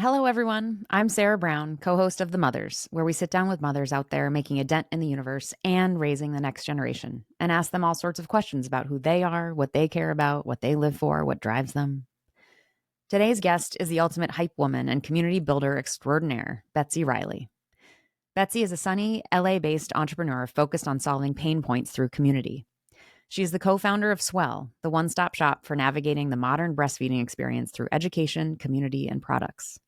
Hello, everyone. I'm Sarah Brown, co host of The Mothers, where we sit down with mothers out there making a dent in the universe and raising the next generation and ask them all sorts of questions about who they are, what they care about, what they live for, what drives them. Today's guest is the ultimate hype woman and community builder extraordinaire, Betsy Riley. Betsy is a sunny, LA based entrepreneur focused on solving pain points through community. She is the co-founder of Swehl, the one-stop shop for navigating the modern breastfeeding experience through education, community, and products.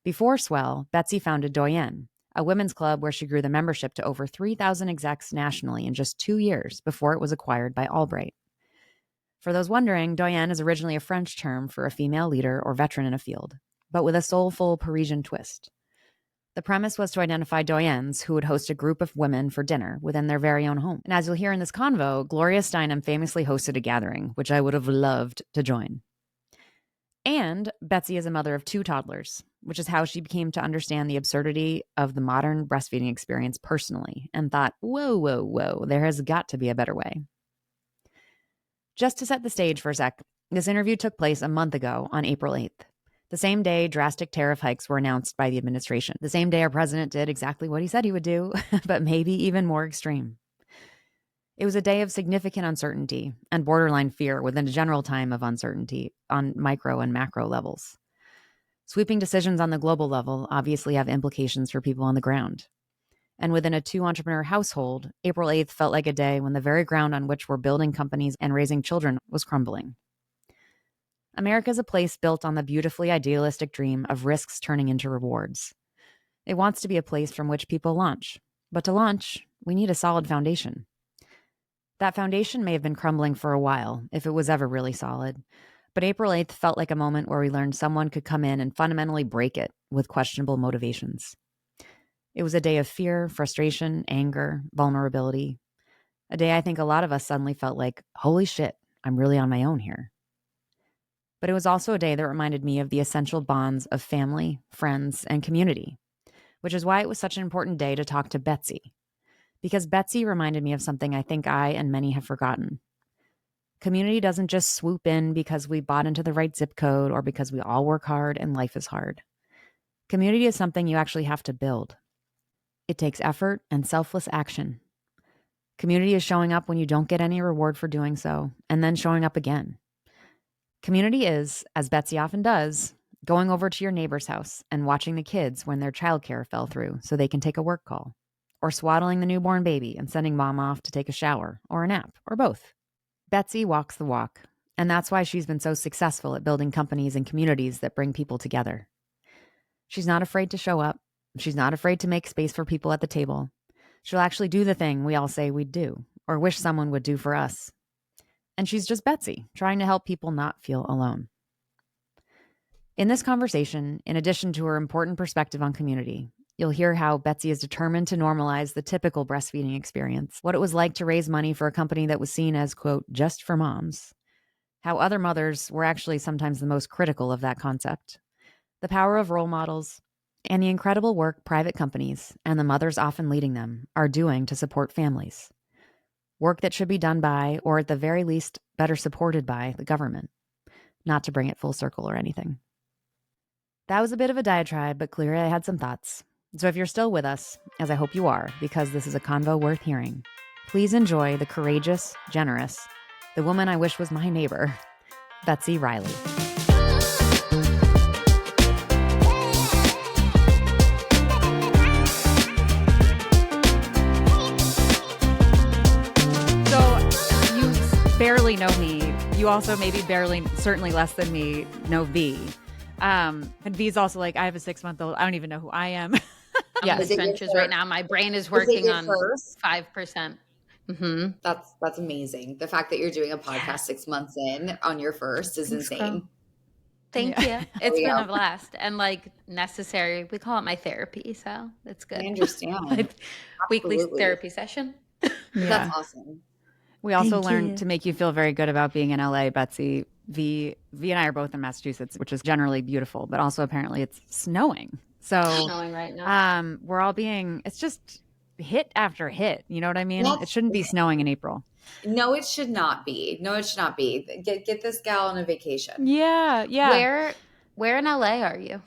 Before Swehl, Betsy founded Doyen, a women's club where she grew the membership to over 3,000 execs nationally in just 2 years before it was acquired by Albright. For those wondering, Doyen is originally a French term for a female leader or veteran in a field, but with a soulful Parisian twist. The premise was to identify doyens who would host a group of women for dinner within their very own home. And as you'll hear in this convo, Gloria Steinem famously hosted a gathering, which I would have loved to join. And Betsy is a mother of 2 toddlers, which is how she came to understand the absurdity of the modern breastfeeding experience personally and thought, whoa, there has got to be a better way. Just to set the stage for a sec, this interview took place a month ago on April 8th. The same day drastic tariff hikes were announced by the administration. The same day our president did exactly what he said he would do, but maybe even more extreme. It was a day of significant uncertainty and borderline fear within a general time of uncertainty on micro and macro levels. Sweeping decisions on the global level obviously have implications for people on the ground. And within a 2-entrepreneur household, April 8th felt like a day when the very ground on which we're building companies and raising children was crumbling. America is a place built on the beautifully idealistic dream of risks turning into rewards. It wants to be a place from which people launch. But to launch, we need a solid foundation. That foundation may have been crumbling for a while, if it was ever really solid. But April 8th felt like a moment where we learned someone could come in and fundamentally break it with questionable motivations. It was a day of fear, frustration, anger, vulnerability. A day I think a lot of us suddenly felt like, holy shit, I'm really on my own here. But it was also a day that reminded me of the essential bonds of family, friends, and community, which is why it was such an important day to talk to Betsy. Because Betsy reminded me of something I think I and many have forgotten. Community doesn't just swoop in because we bought into the right zip code or because we all work hard and life is hard. Community is something you actually have to build. It takes effort and selfless action. Community is showing up when you don't get any reward for doing so, and then showing up again. Community is, as Betsy often does, going over to your neighbor's house and watching the kids when their childcare fell through so they can take a work call, or swaddling the newborn baby and sending mom off to take a shower or a nap, or both. Betsy walks the walk, and that's why she's been so successful at building companies and communities that bring people together. She's not afraid to show up. She's not afraid to make space for people at the table. She'll actually do the thing we all say we'd do, or wish someone would do for us. And she's just Betsy, trying to help people not feel alone. In this conversation, in addition to her important perspective on community, you'll hear how Betsy is determined to normalize the typical breastfeeding experience, what it was like to raise money for a company that was seen as, quote, just for moms, how other mothers were actually sometimes the most critical of that concept, the power of role models, and the incredible work private companies, and the mothers often leading them, are doing to support families. Work that should be done by, or at the very least, better supported by, the government. Not to bring it full circle or anything. That was a bit of a diatribe, but clearly I had some thoughts. So if you're still with us, as I hope you are, because this is a convo worth hearing, please enjoy the courageous, generous, the woman I wish was my neighbor, Betsy Riley. Barely know me. You also maybe barely, certainly less than me, know V. And V's also like, I have a 6-month-old. I don't even know who I am. I'm in the trenches right now. My brain is working on 5%. Mm-hmm. That's amazing. The fact that you're doing a podcast 6 months in on your first is insane. Thank you. It's been a blast and like necessary. We call it my therapy, so it's good. I understand. Weekly therapy session. That's awesome. We also learned to make you feel very good about being in LA, Betsy. V and I are both in Massachusetts, which is generally beautiful, but also apparently it's snowing. So snowing right now. We're all it's just hit after hit. You know what I mean? It shouldn't be snowing in April. No, it should not be. Get this gal on a vacation. Yeah. Where in LA are you?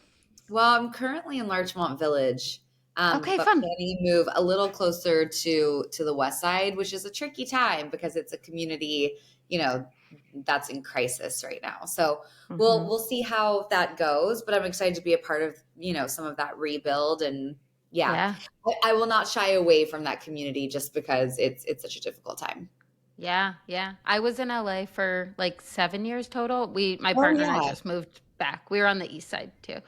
Well, I'm currently in Larchmont Village, Okay, but fun. planning to move a little closer to the west side, which is a tricky time because it's a community, you know, that's in crisis right now. So we'll see how that goes, but I'm excited to be a part of, some of that rebuild. And yeah, Yeah. I will not shy away from that community just because it's such a difficult time. Yeah, yeah. I was in LA for like 7 years total. My Oh partner and I yeah, just moved back. We were on the east side too.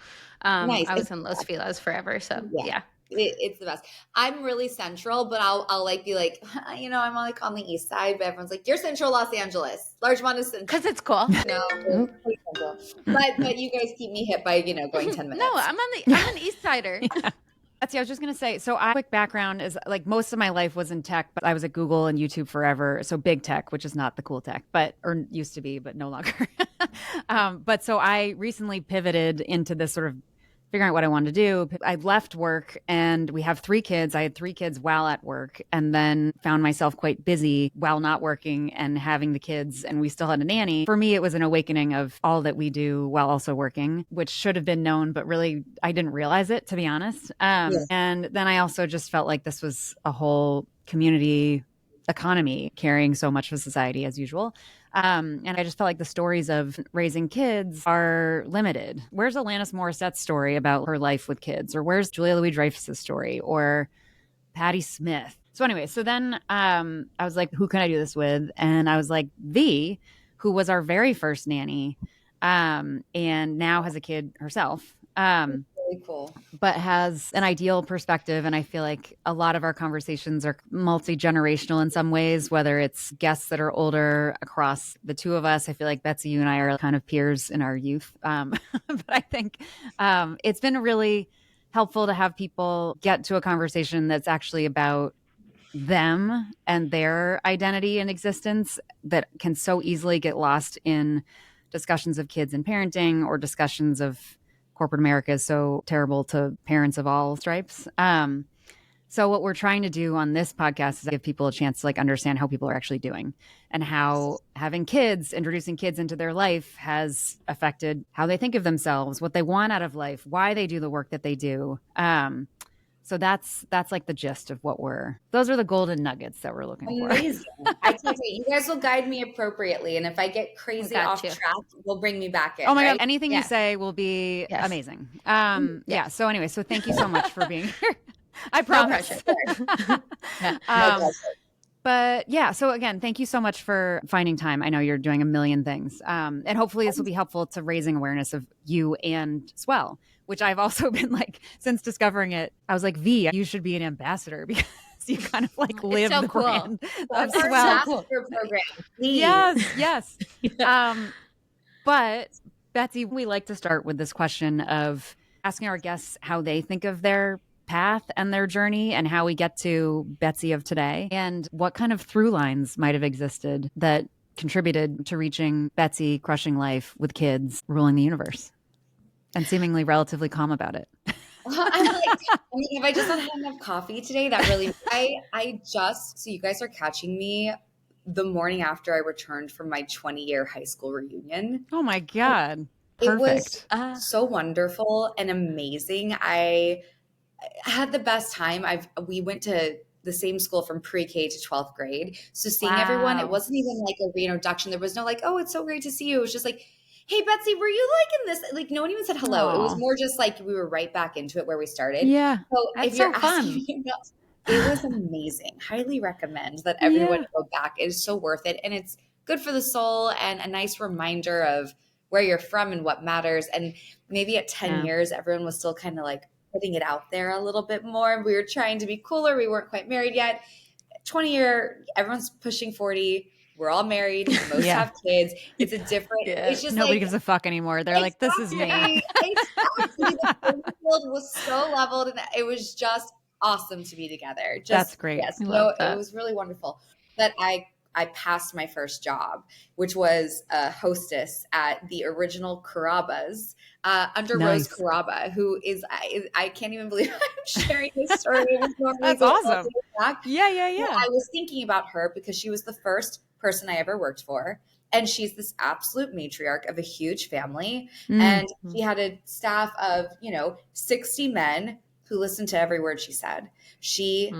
nice. I was in Los Feliz forever, so Yeah. yeah. It's the best. I'm really central, but I'll like be like, I'm like on the east side, but everyone's like, you're central Los Angeles. Largemont is central. Because it's cool. We're pretty central. But you guys keep me hit by, going 10 No, minutes. I'm an east sider. Betsy, I was just going to say, so quick background is like most of my life was in tech, but I was at Google and YouTube forever. So big tech, which is not the cool tech, or used to be, but no longer. But so I recently pivoted into this sort of figuring out what I wanted to do. I left work and we have 3 kids. I had 3 kids while at work and then found myself quite busy while not working and having the kids. And we still had a nanny. For me, it was an awakening of all that we do while also working, which should have been known, but really I didn't realize it, to be honest. And then I also just felt like this was a whole community economy carrying so much of society as usual. And I just felt like the stories of raising kids are limited. Where's Alanis Morissette's story about her life with kids? Or where's Julia Louis-Dreyfus's story? Or Patti Smith? So anyway, so then I was like, who can I do this with? And I was like, V, who was our very first nanny, and now has a kid herself. Really cool. But has an ideal perspective. And I feel like a lot of our conversations are multi-generational in some ways, whether it's guests that are older across the 2 of us. I feel like Betsy, you and I are kind of peers in our youth. But I think it's been really helpful to have people get to a conversation that's actually about them and their identity and existence that can so easily get lost in discussions of kids and parenting or discussions of corporate America is so terrible to parents of all stripes. So what we're trying to do on this podcast is give people a chance to like understand how people are actually doing and how having kids, introducing kids into their life has affected how they think of themselves, what they want out of life, why they do the work that they do. So that's like the gist of those are the golden nuggets that we're looking for. Amazing. I can't wait. You guys will guide me appropriately. And if I get crazy off track, you'll bring me back in. Oh my right? God. Anything you say will be amazing. Yeah. So anyway, so thank you so much for being here. I promise. But yeah, so again, thank you so much for finding time. I know you're doing a million things. And hopefully this will be helpful to raising awareness of you and Swehl, which I've also been like, since discovering it, I was like, V, you should be an ambassador because you kind of like live the brand of Swehl. Program, yes. But Betsy, we like to start with this question of asking our guests how they think of their path and their journey and how we get to Betsy of today and what kind of through lines might have existed that contributed to reaching Betsy crushing life with kids ruling the universe and seemingly relatively calm about it. I'm like, if I just not had enough coffee today, that really, so you guys are catching me the morning after I returned from my 20-year high school reunion. Oh my God. Perfect. It was so wonderful and amazing. I had the best time. We went to the same school from pre-K to 12th grade. So seeing everyone, it wasn't even like a reintroduction. There was no like, oh, it's so great to see you. It was just like, hey, Betsy, were you liking this? Like no one even said hello. Aww. It was more just like we were right back into it where we started. Yeah. So that's if you're so fun. Asking me about, it was amazing. Highly recommend that everyone go back. It is so worth it. And it's good for the soul and a nice reminder of where you're from and what matters. And maybe at 10 years, everyone was still kind of like putting it out there a little bit more. We were trying to be cooler. We weren't quite married yet. 20-year, everyone's pushing 40. We're all married. Most have kids. It's a different, it's just nobody gives a fuck anymore. They're like, this is me. Exactly. The field was so leveled and it was just awesome to be together. That's great. Yes. No, it was really wonderful that I passed my first job, which was a hostess at the original Carrabba's under Rose Carrabba, who is, I can't even believe I'm sharing this story. That's awesome. Yeah. I was thinking about her because she was the first person I ever worked for. And she's this absolute matriarch of a huge family. And she had a staff of, 60 men who listened to every word she said. She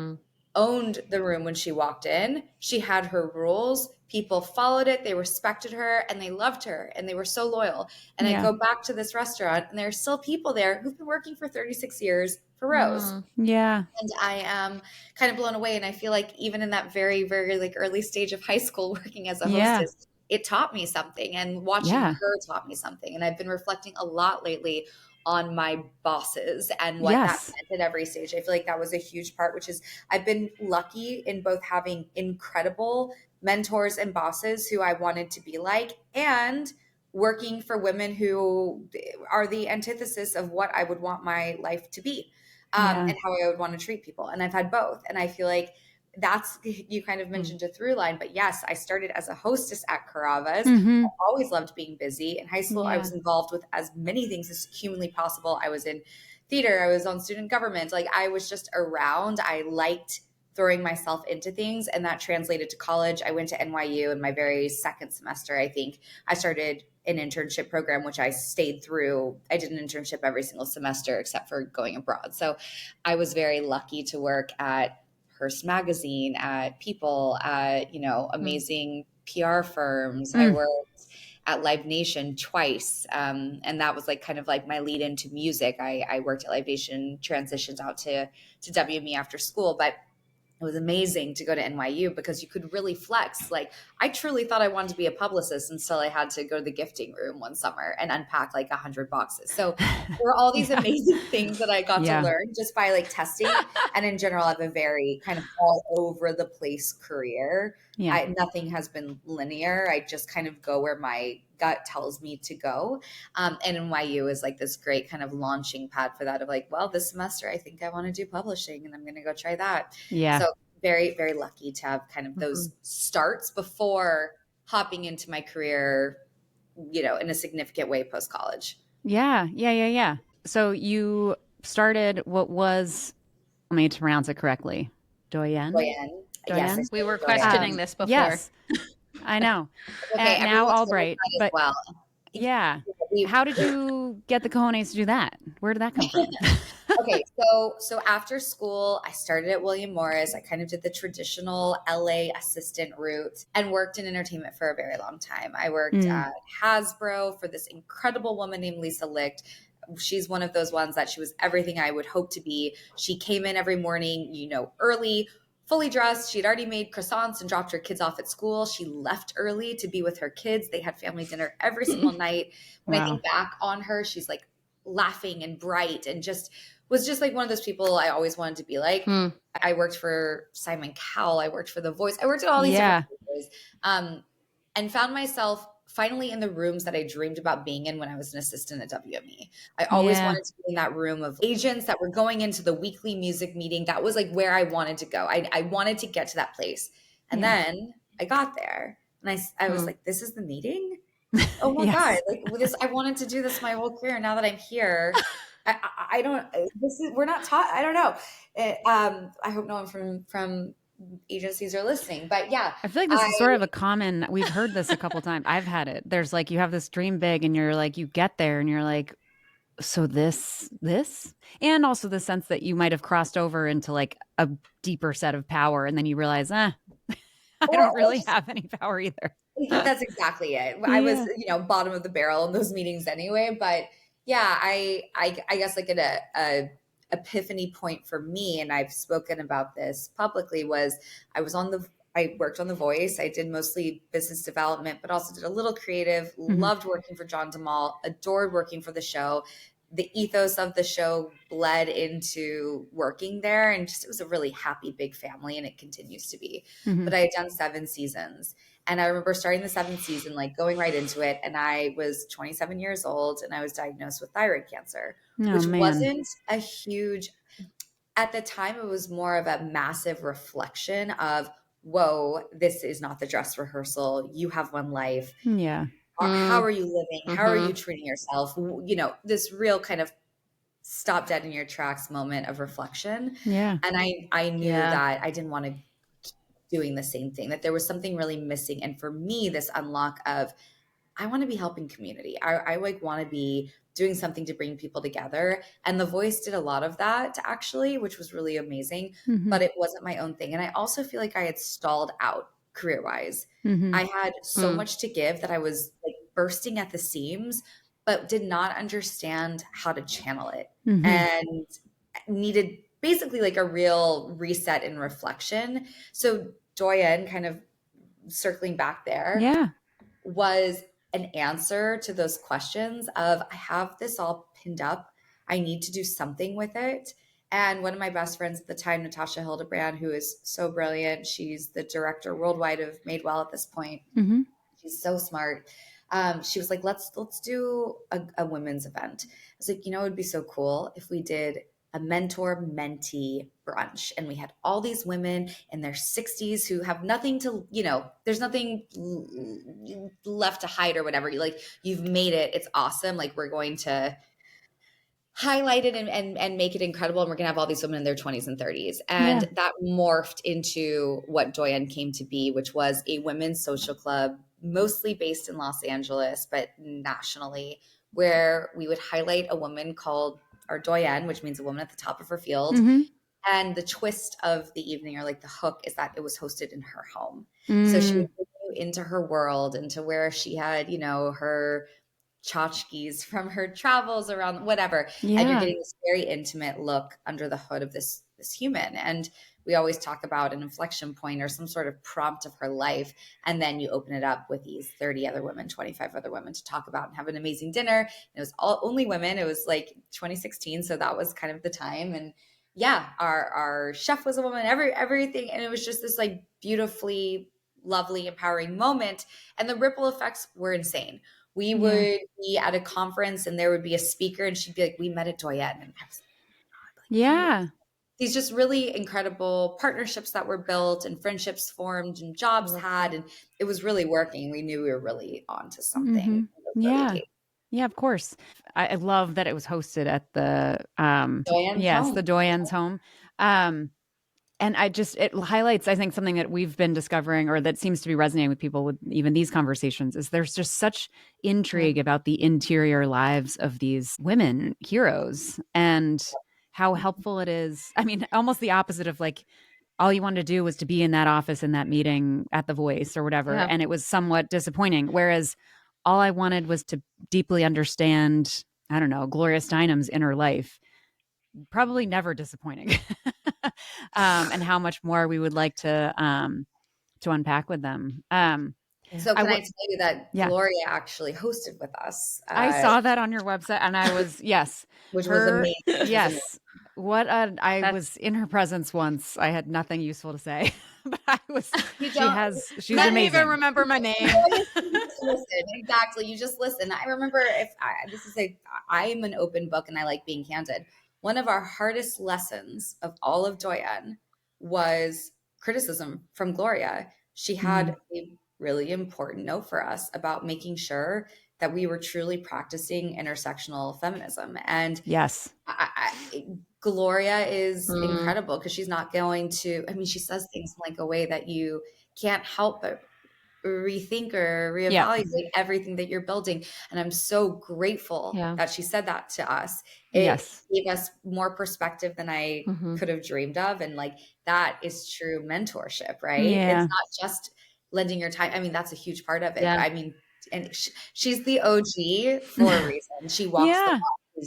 owned the room when she walked in. She had her rules. People followed it. They respected her and they loved her and they were so loyal. And I go back to this restaurant and there are still people there who've been working for 36 years for Rose. Yeah. And I am kind of blown away. And I feel like even in that very, very like early stage of high school working as a hostess, it taught me something, and watching her taught me something. And I've been reflecting a lot lately on my bosses and what that meant at every stage. I feel like that was a huge part, which is I've been lucky in both having incredible mentors and bosses who I wanted to be like, and working for women who are the antithesis of what I would want my life to be, and how I would want to treat people. And I've had both. And I feel like that's, you kind of mentioned a through line, but yes, I started as a hostess at Carrabba's. I always loved being busy. In high school, I was involved with as many things as humanly possible. I was in theater. I was on student government. Like, I was just around. I liked throwing myself into things, and that translated to college. I went to NYU in my very second semester. I think I started an internship program, which I stayed through. I did an internship every single semester except for going abroad. So I was very lucky to work at Hearst Magazine, at People, at, amazing PR firms. I worked at Live Nation twice. And that was like kind of like my lead into music. I worked at Live Nation, transitions out to WME after school, but it was amazing to go to NYU because you could really flex. Like, I truly thought I wanted to be a publicist until I had to go to the gifting room one summer and unpack like 100 boxes. So there were all these amazing things that I got to learn just by like testing. And in general, I have a very kind of all over the place career. Nothing has been linear. I just kind of go where my gut tells me to go. And NYU is like this great kind of launching pad for that, of like, well, this semester, I think I want to do publishing and I'm going to go try that. So very, very lucky to have kind of those starts before hopping into my career, in a significant way post-college. Yeah. So you started what was, let me pronounce it correctly, Doyen? Yes. We were questioning this before. Yes, I know. Okay, now Albright, but well. How did you get the cojones to do that? Where did that come from? Okay, so after school, I started at William Morris. I kind of did the traditional LA assistant route and worked in entertainment for a very long time. I worked at Hasbro for this incredible woman named Lisa Licht. She's one of those ones that she was everything I would hope to be. She came in every morning, early, fully dressed. She'd already made croissants and dropped her kids off at school. She left early to be with her kids. They had family dinner every single night. When I think back on her, she's like laughing and bright and was just like one of those people I always wanted to be like. I worked for Simon Cowell. I worked for The Voice. I worked at all these different places, and found myself finally in the rooms that I dreamed about being in when I was an assistant at WME. I always wanted to be in that room of agents that were going into the weekly music meeting. That was like where I wanted to go. I wanted to get to that place. And then I got there and I was like, this is the meeting? Oh my God. Like this, I wanted to do this my whole career. Now that I'm here, I don't, we're not taught. I don't know. I hope no one from agencies are listening, but yeah. I feel like this is sort of a common, we've heard this a couple times. I've had it. There's like, you have this dream big and you're like, you get there and you're like, so this, and also the sense that you might've crossed over into like a deeper set of power. And then you realize, I don't really have any power either. That's exactly it. I was, bottom of the barrel in those meetings anyway, but yeah, I guess like at a epiphany point for me, and I've spoken about this publicly, was I worked on The Voice. I did mostly business development, but also did a little creative, loved working for John DeMaul, adored working for the show. The ethos of the show bled into working there, and just, it was a really happy, big family, and it continues to be. But I had done 7 seasons. And I remember starting the 7th season, like going right into it. And I was 27 years old and I was diagnosed with thyroid cancer, which wasn't a huge, at the time, it was more of a massive reflection of, whoa, this is not the dress rehearsal. You have one life. Yeah. How are you living? How are you treating yourself? This real kind of stop dead in your tracks moment of reflection. Yeah. And I knew that I didn't want to doing the same thing, that there was something really missing. And for me, this unlock of, I want to be helping community. I like want to be doing something to bring people together. And The Voice did a lot of that actually, which was really amazing, but it wasn't my own thing. And I also feel like I had stalled out career-wise. I had so much to give that I was like bursting at the seams, but did not understand how to channel it and needed basically like a real reset and reflection. So Doyen, kind of circling back there, was an answer to those questions of, I have this all pinned up. I need to do something with it. And one of my best friends at the time, Natasha Hildebrand, who is so brilliant, she's the director worldwide of Madewell at this point. She's so smart. She was like, let's do a women's event. I was like, it would be so cool if we did a mentor mentee brunch, and we had all these women in their 60s who have nothing to, there's nothing left to hide or whatever. You've made it. It's awesome. Like, we're going to highlight it and make it incredible. And we're going to have all these women in their 20s and 30s. And that morphed into what Doyen came to be, which was a women's social club, mostly based in Los Angeles, but nationally, where we would highlight a woman called our Doyen, which means a woman at the top of her field. And the twist of the evening, or like the hook, is that it was hosted in her home. So she would bring you into her world, into where she had, her tchotchkes from her travels around, whatever. And you're getting this very intimate look under the hood of this human. And we always talk about an inflection point or some sort of prompt of her life. And then you open it up with these 30 other women, 25 other women to talk about and have an amazing dinner. And it was only women. It was like 2016. So that was kind of the time. And our chef was a woman, everything. And it was just this like beautifully lovely, empowering moment. And the ripple effects were insane. We would be at a conference and there would be a speaker and she'd be like, we met at Doyen. And I was like, these just really incredible partnerships that were built and friendships formed and jobs had. And it was really working. We knew we were really onto something. Yeah, of course. I love that it was hosted at the Doyen's home. the Doyen's home. And it highlights, I think, something that we've been discovering, or that seems to be resonating with people with even these conversations, is there's just such intrigue about the interior lives of these women heroes and how helpful it is. I mean, almost the opposite of like, all you wanted to do was to be in that office in that meeting at The Voice or whatever. And it was somewhat disappointing. Whereas all I wanted was to deeply understand, I don't know, Gloria Steinem's inner life. Probably never disappointing. And how much more we would like to unpack with them. So can I tell you that Gloria actually hosted with us? I saw that on your website, and I was which was amazing. Yes, I was in her presence once. I had nothing useful to say, but I was. She's amazing. Didn't even remember my name. Listen, exactly. You just listen. I remember I am an open book, and I like being candid. One of our hardest lessons of all of Doyen was criticism from Gloria. She had a really important note for us about making sure that we were truly practicing intersectional feminism. And Gloria is incredible because she's not going to, she says things in like a way that you can't help but rethink or reevaluate everything that you're building. And I'm so grateful that she said that to us. It gave us more perspective than I could have dreamed of. And like, that is true mentorship, right? It's not just lending your time. I mean, that's a huge part of it. I mean, and she's the OG for a reason. She walks the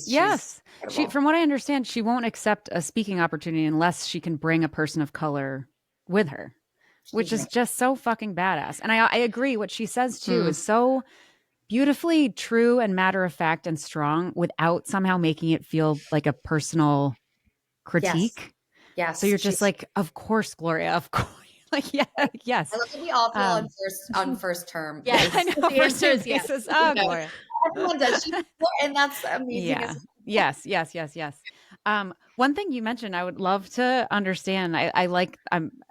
walk. She, from what I understand, she won't accept a speaking opportunity unless she can bring a person of color with her. Which is just so fucking badass. And I agree. What she says too is so beautifully true and matter of fact and strong without somehow making it feel like a personal critique. Yes. So you're just like, of course, Gloria, of course. Like, yes. I love that we all feel on first term. Yeah, I know. First term basis. Oh, Gloria. Everyone does. And that's amazing. Yes. One thing you mentioned, I would love to understand.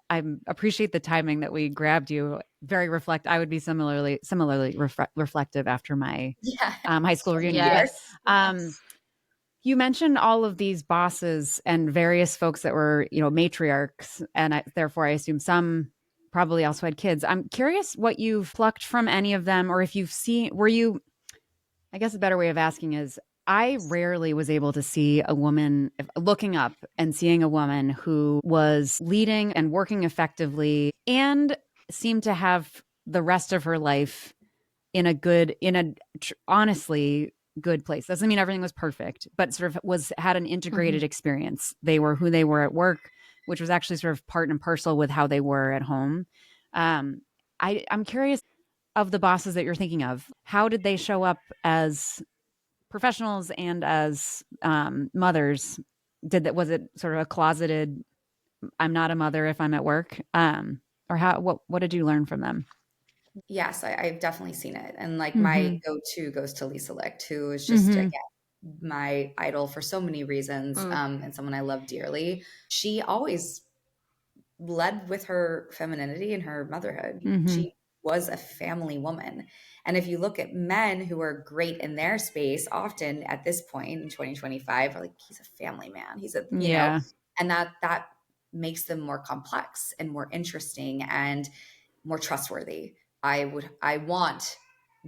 I appreciate the timing that we grabbed you. I would be similarly reflective after my high school reunion. Yes. You mentioned all of these bosses and various folks that were, matriarchs, and therefore I assume some probably also had kids. I'm curious what you've plucked from any of them, or if you've seen, I guess a better way of asking is, I rarely was able to see a woman looking up and seeing a woman who was leading and working effectively and seemed to have the rest of her life honestly good place. Doesn't mean everything was perfect, but sort of had an integrated experience. They were who they were at work, which was actually sort of part and parcel with how they were at home. I'm curious, of the bosses that you're thinking of, how did they show up as professionals and as mothers? Was it sort of a closeted, I'm not a mother if I'm at work? Or what did you learn from them? Yes, I've definitely seen it. And like my go-to goes to Lisa Licht, who is just, again, my idol for so many reasons, and someone I love dearly. She always led with her femininity and her motherhood. She was a family woman. And if you look at men who are great in their space, often at this point in 2025, are like, he's a family man. He's know, and that makes them more complex and more interesting and more trustworthy. I want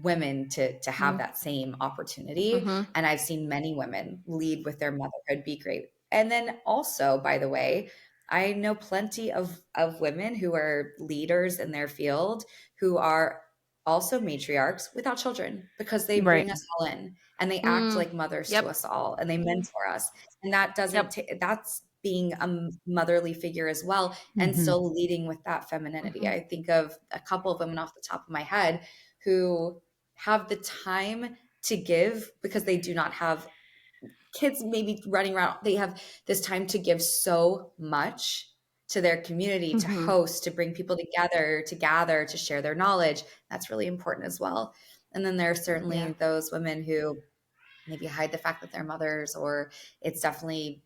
women to have that same opportunity. And I've seen many women lead with their motherhood, be great. And then also, by the way, I know plenty of women who are leaders in their field who are also matriarchs without children, because they bring us all in and they act like mothers to us all, and they mentor us. And that doesn't that's being a motherly figure as well, and still leading with that femininity. I think of a couple of women off the top of my head who have the time to give because they do not have kids maybe running around. They have this time to give so much to their community, to host, to bring people together, to gather, to share their knowledge. That's really important as well. And then there are certainly those women who maybe hide the fact that they're mothers, or it's definitely,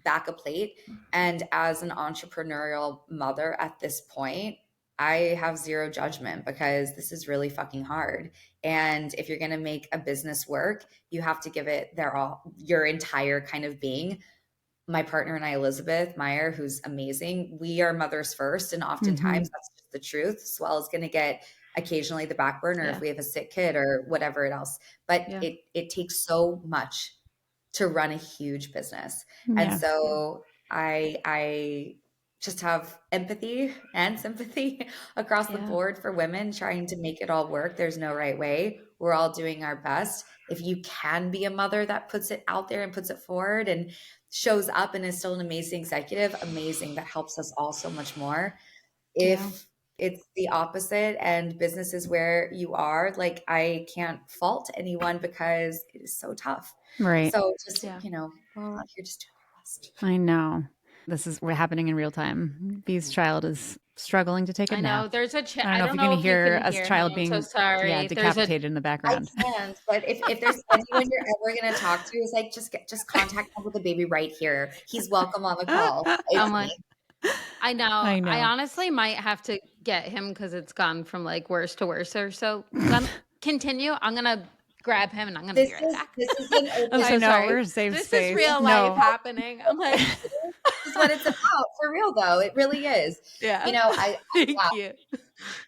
back a plate. And as an entrepreneurial mother at this point, I have zero judgment, because this is really fucking hard. And if you're going to make a business work, you have to give it your entire kind of being. My partner and I, Elizabeth Meyer, who's amazing, we are mothers first. And oftentimes that's just the truth. Swehl is going to get occasionally the back burner if we have a sick kid or whatever else. But it takes so much to run a huge business. And so I just have empathy and sympathy across the board for women trying to make it all work. There's no right way. We're all doing our best. If you can be a mother that puts it out there and puts it forward and shows up and is still an amazing executive, amazing. That helps us all so much more. If it's the opposite and business is where you are, like, I can't fault anyone because it is so tough. Right. So just, we're all out here just doing our best. I know. This is happening in real time. Bee's child is struggling to take a nap. I know. There's a I don't know if you can hear a child being decapitated in the background. I can't, but if there's anyone you're ever going to talk to, is like, just contact him with the baby right here. He's welcome on the call. I know. I honestly might have to get him because it's gone from like worse to worse. So continue. I'm going to grab him and I'm going to be right back. This is an I'm so sorry. We're safe This space. is real life happening. I'm like, this is what it's about, for real though. It really is. Yeah. Thank you.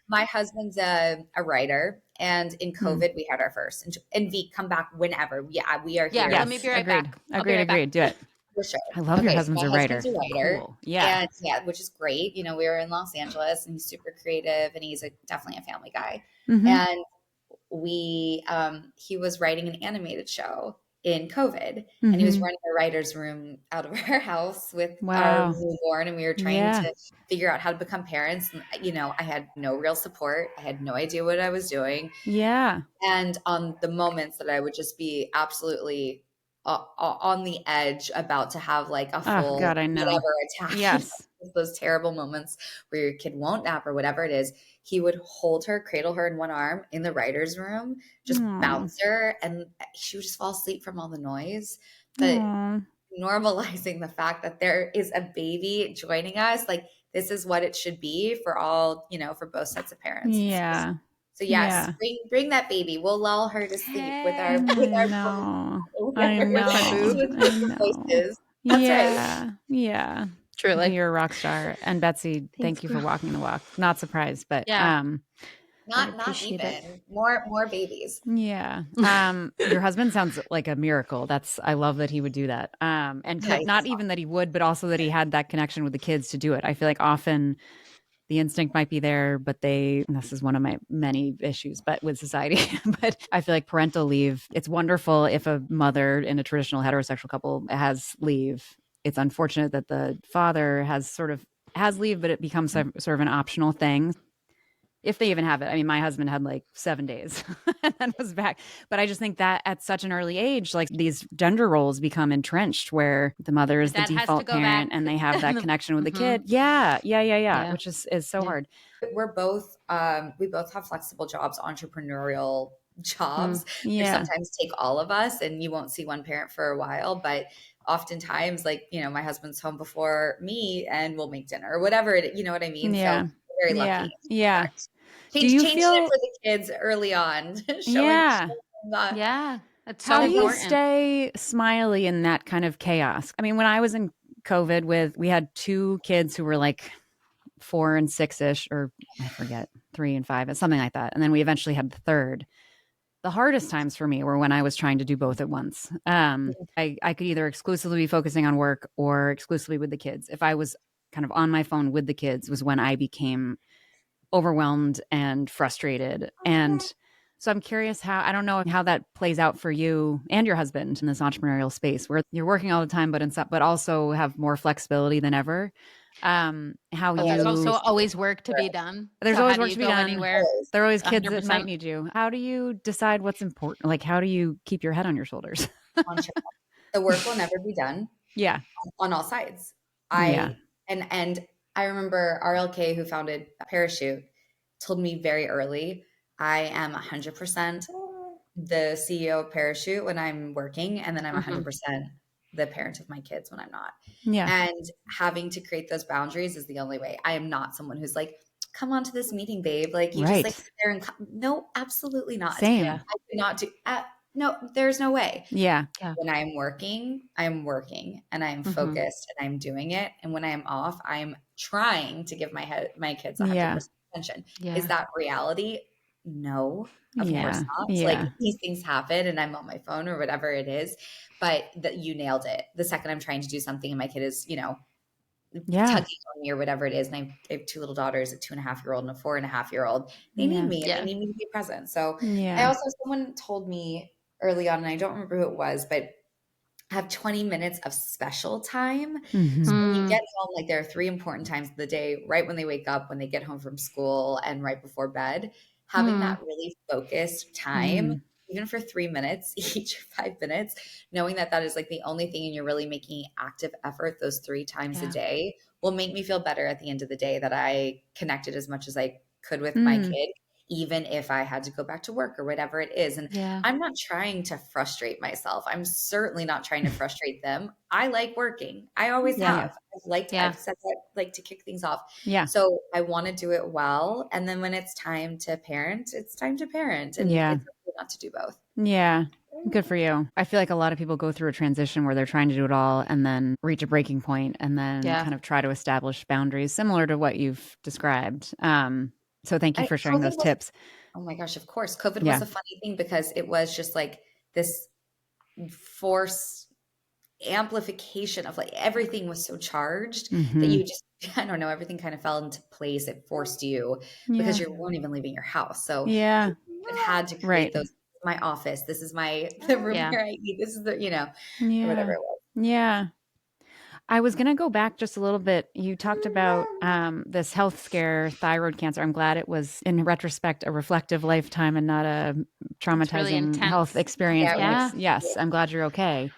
My husband's a writer, and in COVID we had our first. And V, come back whenever. Yeah, we are here. Yeah, let me be right back. Agreed. Do it. For sure. I love your husband's a writer. Cool. Yeah. And, which is great. We were in Los Angeles, and he's super creative, and he's definitely a family guy. And he was writing an animated show in COVID, and he was running a writer's room out of our house with our newborn, and we were trying to figure out how to become parents. And, I had no real support. I had no idea what I was doing. Yeah. And on the moments that I would just be absolutely on the edge, about to have like a full whatever attack. Yes. Those terrible moments where your kid won't nap or whatever it is, he would hold her, cradle her in one arm in the writer's room, just bounce her, and she would just fall asleep from all the noise. But normalizing the fact that there is a baby joining us, like, this is what it should be for all, for both sets of parents. Yeah. So yes, bring that baby. We'll lull her to sleep with our I know. voices. That's right. Yeah. Truly. You're a rock star. And Betsy, thank you for walking the walk. Not surprised, but not even more babies. Yeah. Your husband sounds like a miracle. I love that he would do that. And not even that he would, but also that he had that connection with the kids to do it. I feel like often the instinct might be there, but this is one of my many issues, but with society, but I feel like parental leave, it's wonderful if a mother in a traditional heterosexual couple has leave. It's unfortunate that the father has leave, but it becomes sort of an optional thing. If they even have it. I mean, my husband had like 7 days and then was back. But I just think that at such an early age, like these gender roles become entrenched where the mother is the default parent and they have that connection with the kid. Yeah. Which is so hard. We're both, we both have flexible jobs, entrepreneurial jobs, which sometimes take all of us, and you won't see one parent for a while, but oftentimes, like, my husband's home before me and we'll make dinner or whatever you know what I mean? Yeah. So very lucky. Yeah. Changing it for the kids early on. Yeah. That's so important. How do you stay smiley in that kind of chaos? I mean, when I was in COVID we had 2 kids who were like 4 and 6-ish, or I forget, 3 and 5, something like that. And then we eventually had the third. The hardest times for me were when I was trying to do both at once. I could either exclusively be focusing on work or exclusively with the kids. If I was kind of on my phone with the kids was when I became overwhelmed and frustrated. And so I'm curious I don't know how that plays out for you and your husband in this entrepreneurial space where you're working all the time, but also have more flexibility than ever. There's also always work to be done. There's always work to be done. Anywhere. There are always kids 100%. That might need you. How do you decide what's important? Like, how do you keep your head on your shoulders? The work will never be done. Yeah. On all sides. And I remember RLK, who founded Parachute, told me very early, I am 100% the CEO of Parachute when I'm working, and then I'm 100% the parent of my kids when I'm not. Yeah. And having to create those boundaries is the only way. I am not someone who's like, come on to this meeting, babe. Like you just like sit there and no, absolutely not. Same. I could not do no, there's no way. Yeah. When I'm working and I'm focused and I'm doing it. And when I'm off, I'm trying to give my kids 100% attention. Yeah. Is that reality? No, of course not. Yeah. Like these things happen and I'm on my phone or whatever it is, but you nailed it. The second I'm trying to do something and my kid is, tugging on me or whatever it is. And I have 2 little daughters, a 2.5-year-old and a 4.5-year-old. They need me and they need me to be present. So someone told me early on, and I don't remember who it was, but have 20 minutes of special time. Mm-hmm. So when you get home, like there are 3 important times of the day, right when they wake up, when they get home from school, and right before bed, having that really focused time, even for 3 minutes each, 5 minutes, knowing that is like the only thing and you're really making active effort those 3 times a day will make me feel better at the end of the day that I connected as much as I could with my kid, even if I had to go back to work or whatever it is. And I'm not trying to frustrate myself. I'm certainly not trying to frustrate them. I like working. I always have. I've said that, like, to kick things off. Yeah. So I want to do it well. And then when it's time to parent, it's time to parent. And it's okay not to do both. Yeah. Good for you. I feel like a lot of people go through a transition where they're trying to do it all and then reach a breaking point and then kind of try to establish boundaries similar to what you've described. So thank you for sharing those tips. Oh my gosh, of course. COVID was a funny thing because it was just like this force amplification of like everything was so charged that you just, I don't know, everything kind of fell into place. It forced you because you weren't even leaving your house. So it had to create those, my office, this is the room where I eat, this is the, or whatever it was. Yeah. I was going to go back just a little bit. You talked about this health scare, thyroid cancer. I'm glad it was, in retrospect, a reflective lifetime and not a traumatizing health experience. Yes, I'm glad you're okay.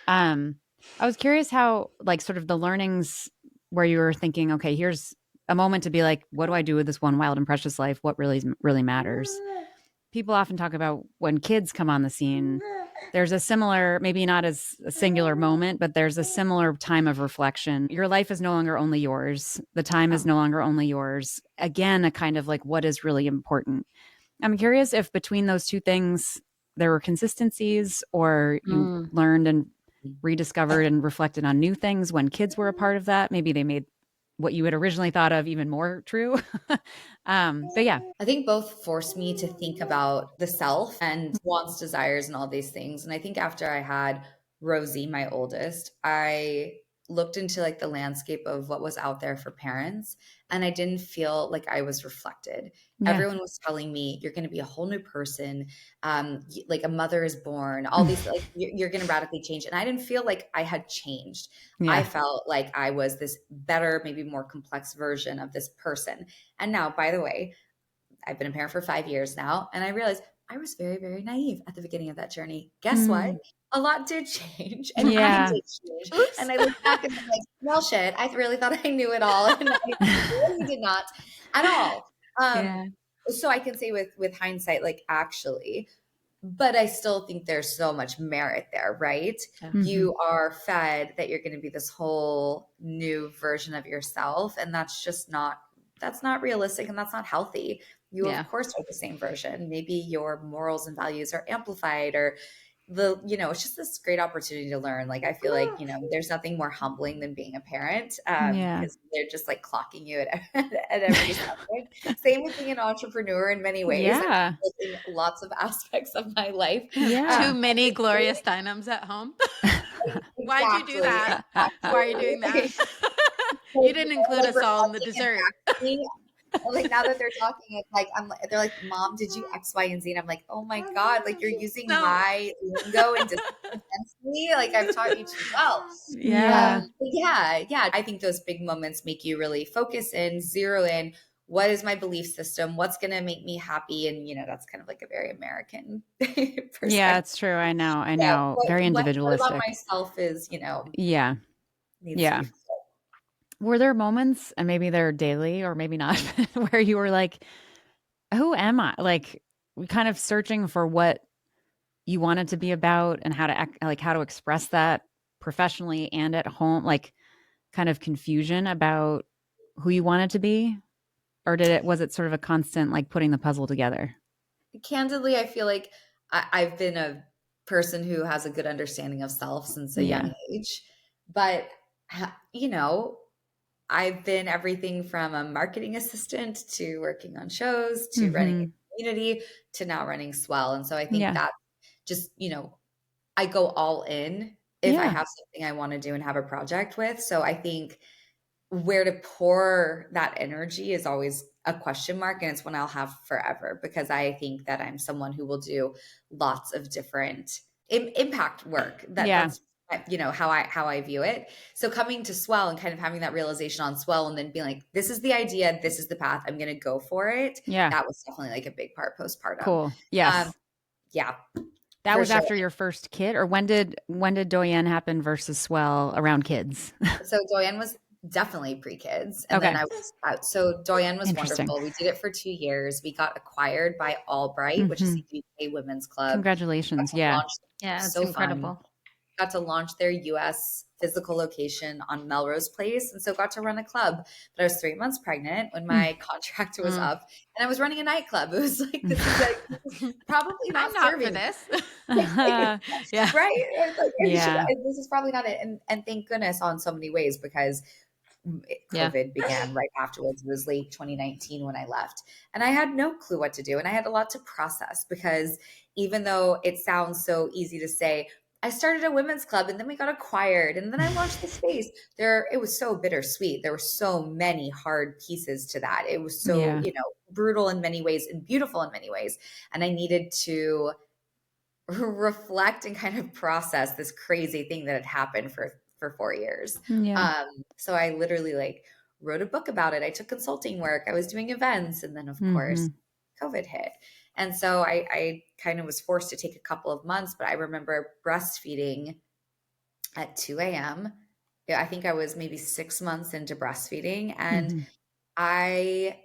I was curious how, like, sort of the learnings where you were thinking, okay, here's a moment to be like, what do I do with this one wild and precious life? What really matters? People often talk about when kids come on the scene, there's a similar, maybe not as a singular moment, but there's a similar time of reflection. Your life is no longer only yours. The time is no longer only yours. Again, a kind of like, what is really important? I'm curious if between those 2 things, there were consistencies or you learned and rediscovered and reflected on new things when kids were a part of that. Maybe they made what you had originally thought of even more true. But yeah. I think both forced me to think about the self and wants, desires, and all these things. And I think after I had Rosie, my oldest, I looked into like the landscape of what was out there for parents, and I didn't feel like I was reflected. Yeah. Everyone was telling me, you're going to be a whole new person. Like a mother is born, all these, like you're going to radically change. And I didn't feel like I had changed. Yeah. I felt like I was this better, maybe more complex version of this person. And now, by the way, I've been a parent for 5 years now, and I realized I was very, very naive at the beginning of that journey. Guess what? A lot did change, and I did change. Oops. And I look back and I'm like, well, shit, I really thought I knew it all, and I really did not at all. So I can say with hindsight, like actually, but I still think there's so much merit there, right? You are fed that you're going to be this whole new version of yourself, and that's not realistic, and that's not healthy. You of course are the same version. Maybe your morals and values are amplified, or it's just this great opportunity to learn. Like, I feel like, there's nothing more humbling than being a parent, because they're just like clocking you at every second. Same with being an entrepreneur in many ways. Yeah. In lots of aspects of my life. Too many Gloria Steinems at home. Why'd you do that? Why are you doing that? You didn't include us all in the dessert. Like, now that they're talking, it's like they're like, Mom, did you X, Y, and Z? And I'm like, oh my God, like you're using my lingo and against me. Like, I've taught you too well. Yeah. I think those big moments make you really focus in, zero in. What is my belief system? What's going to make me happy? And, that's kind of like a very American perspective. Yeah, it's true. I know. Very individualistic. What about myself is, needs to be fulfilled. Were there moments, and maybe they're daily or maybe not, where you were like, who am I? Like, kind of searching for what you wanted to be about and how to act, like how to express that professionally and at home, like kind of confusion about who you wanted to be? Or was it sort of a constant, like putting the puzzle together? Candidly, I feel like I've been a person who has a good understanding of self since a young age, but I've been everything from a marketing assistant to working on shows to running a community to now running Swehl. And so I think that just, I go all in if I have something I want to do and have a project with. So I think where to pour that energy is always a question mark. And it's one I'll have forever, because I think that I'm someone who will do lots of different impact work. That's how I view it. So coming to Swehl and kind of having that realization on Swehl and then being like, this is the idea, this is the path, I'm going to go for it. Yeah. That was definitely like a big part postpartum. Cool. Yes. That was after your first kid, or when did Doyen happen versus Swehl around kids? So Doyen was definitely pre-kids. And then I was out. So Doyen was wonderful. We did it for 2 years. We got acquired by Albright, which is the UK women's club. Congratulations. Yeah. It's so incredible. Fun. Got to launch their US physical location on Melrose Place. And so got to run a club. But I was 3 months pregnant when my contract was up, and I was running a nightclub. It was like, this is probably not serving for this. Right? Yeah. This is probably not it. And thank goodness on so many ways, because COVID began right afterwards. It was late 2019 when I left, and I had no clue what to do. And I had a lot to process, because even though it sounds so easy to say, I started a women's club and then we got acquired and then I launched the space. It was so bittersweet. There were so many hard pieces to that. It was so, brutal in many ways and beautiful in many ways. And I needed to reflect and kind of process this crazy thing that had happened for 4 years. So I literally wrote a book about it. I took consulting work. I was doing events. And then of course, COVID hit. And so I kind of was forced to take a couple of months, but I remember breastfeeding at 2 a.m. I think I was maybe 6 months into breastfeeding, and I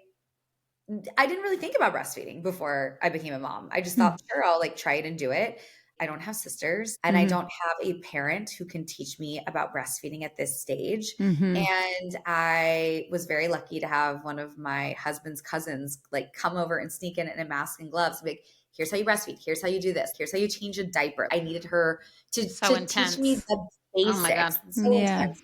didn't really think about breastfeeding before I became a mom. I just thought, sure, I'll try it and do it. I don't have sisters and I don't have a parent who can teach me about breastfeeding at this stage. And I was very lucky to have one of my husband's cousins like come over and sneak in a mask and gloves, like, here's how you breastfeed. Here's how you do this. Here's how you change a diaper. I needed her to teach me the basics. Oh my God. So intense.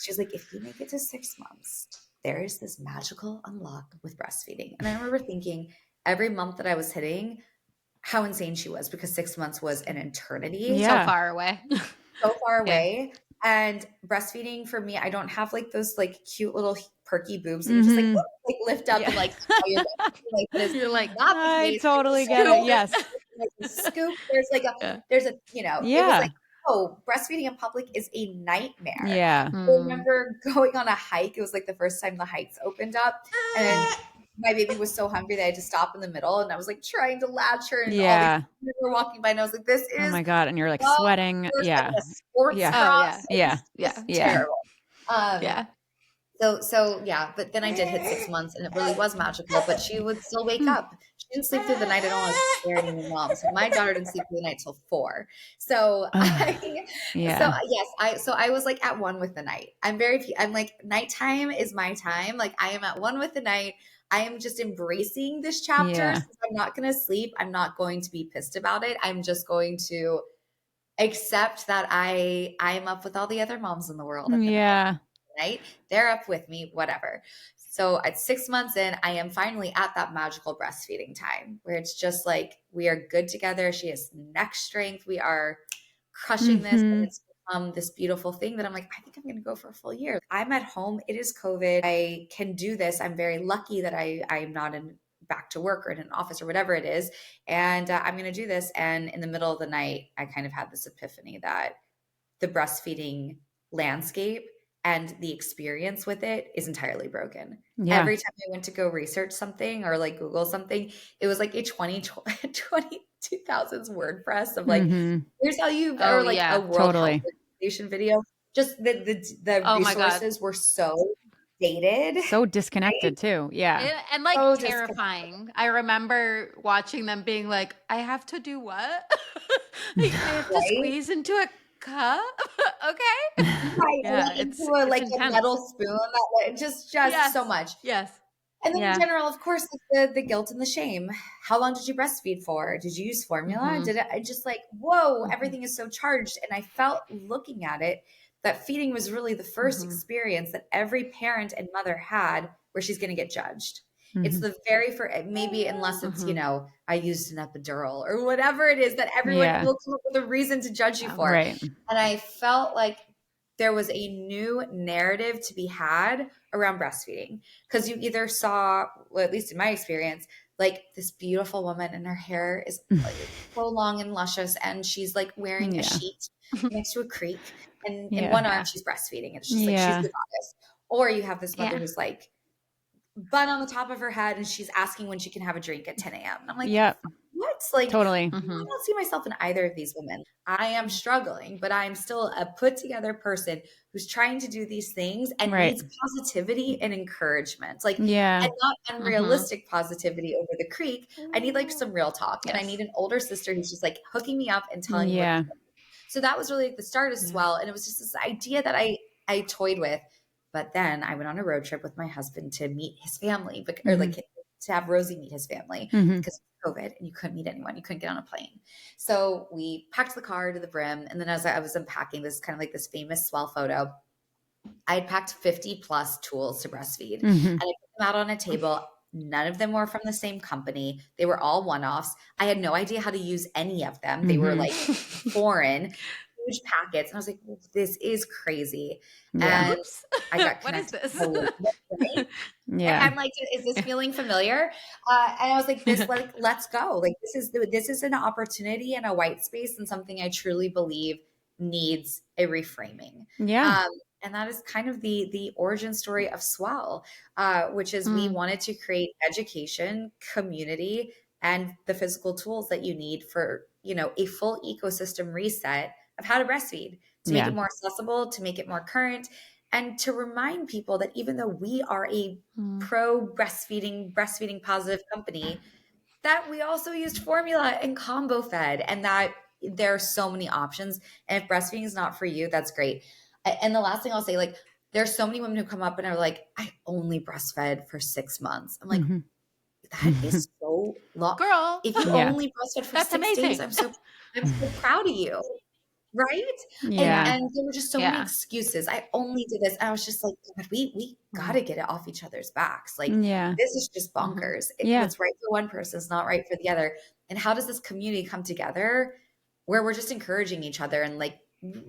She's like, if you make it to 6 months, there is this magical unlock with breastfeeding. And I remember thinking every month that I was hitting, how insane she was, because 6 months was an eternity. So far away. So far away. And breastfeeding for me, I don't have like those like cute little perky boobs that you just like lift up and like, you're like, I totally get it. Yes. Scoop. There's like there's a, you know, it was like, oh, breastfeeding in public is a nightmare. Yeah. I remember going on a hike. It was like the first time the hikes opened up, and my baby was so hungry that I had to stop in the middle, and I was like trying to latch her, and all these people were walking by, and I was like, this is oh my God. And you're like sweating. Like a sports cross. Terrible. So yeah, but then I did hit 6 months, and it really was magical, but she would still wake up. She didn't sleep through the night. I don't want to scare any moms. So my daughter didn't sleep through the night till 4. So so I was like at one with the night. I'm like, nighttime is my time. Like, I am at one with the night. I am just embracing this chapter. Since I'm not going to sleep. I'm not going to be pissed about it. I'm just going to accept that I am up with all the other moms in the world. Right? They're up with me, whatever. So at 6 months in, I am finally at that magical breastfeeding time where it's just like, we are good together. She has neck strength. We are crushing this. And it's become this beautiful thing that I'm like, I think I'm going to go for a full year. I'm at home. It is COVID. I can do this. I'm very lucky that I'm not back to work or in an office or whatever it is. And I'm going to do this. And in the middle of the night, I kind of had this epiphany that the breastfeeding landscape and the experience with it is entirely broken. Every time I went to go research something or like Google something, it was like a 22,000 WordPress of like, here's how you, or like a World Health Organization video. Just the resources were so dated. So disconnected too. Yeah. And like so terrifying. I remember watching them being like, I have to do what? Like, I have to squeeze into a cup. Okay. Into a metal spoon that just so much. Yes. And then in general, of course, like the guilt and the shame. How long did you breastfeed for? Did you use formula? Did it? I just like, whoa, everything is so charged. And I felt looking at it that feeding was really the first experience that every parent and mother had where she's going to get judged. It's the very first, maybe unless it's, you know, I used an epidural or whatever it is that everyone will come up with a reason to judge you for. Right. And I felt like there was a new narrative to be had around breastfeeding, because you either saw, well, at least in my experience, like this beautiful woman and her hair is like so long and luscious, and she's like wearing a sheet next to a creek, and in one arm she's breastfeeding. It's just like, she's the goddess. Or you have this mother who's like, bun on the top of her head, and she's asking when she can have a drink at 10 a.m. And I'm like, what? Like, totally. I don't see myself in either of these women. I am struggling, but I'm still a put together person who's trying to do these things and needs positivity and encouragement. Like, and not unrealistic positivity over the creek. I need like some real talk. And I need an older sister who's just like hooking me up and telling me what to do. So that was really like the start of Swehl. And it was just this idea that I toyed with. But then I went on a road trip with my husband to meet his family, or like to have Rosie meet his family, because of COVID and you couldn't meet anyone. You couldn't get on a plane. So we packed the car to the brim. And then as I was unpacking, this kind of like this famous Swehl photo, I had packed 50 plus tools to breastfeed, and I put them out on a table. None of them were from the same company. They were all one-offs. I had no idea how to use any of them. They were like foreign, huge packets. And I was like, well, this is crazy. And I got what is this? And I'm like, is this feeling familiar? And I was like, let's go. Like, this is an opportunity and a white space, and something I truly believe needs a reframing. And that is kind of the origin story of Swehl, which is we wanted to create education, community, and the physical tools that you need for, you know, a full ecosystem reset of how to breastfeed, to make it more accessible, to make it more current, and to remind people that even though we are a pro breastfeeding positive company, that we also used formula and combo fed, and that there are so many options. And if breastfeeding is not for you, that's great. And the last thing I'll say, like, there's so many women who come up and are like, I only breastfed for 6 months. I'm like, that is so long. Girl, If you only breastfed for that's 6 amazing. days, I'm so proud of you. Right? Yeah. And there were just so many excuses. I only did this. And I was just like, God, we got to get it off each other's backs. Like, this is just bonkers. What's right for one person is not right for the other. And how does this community come together where we're just encouraging each other and like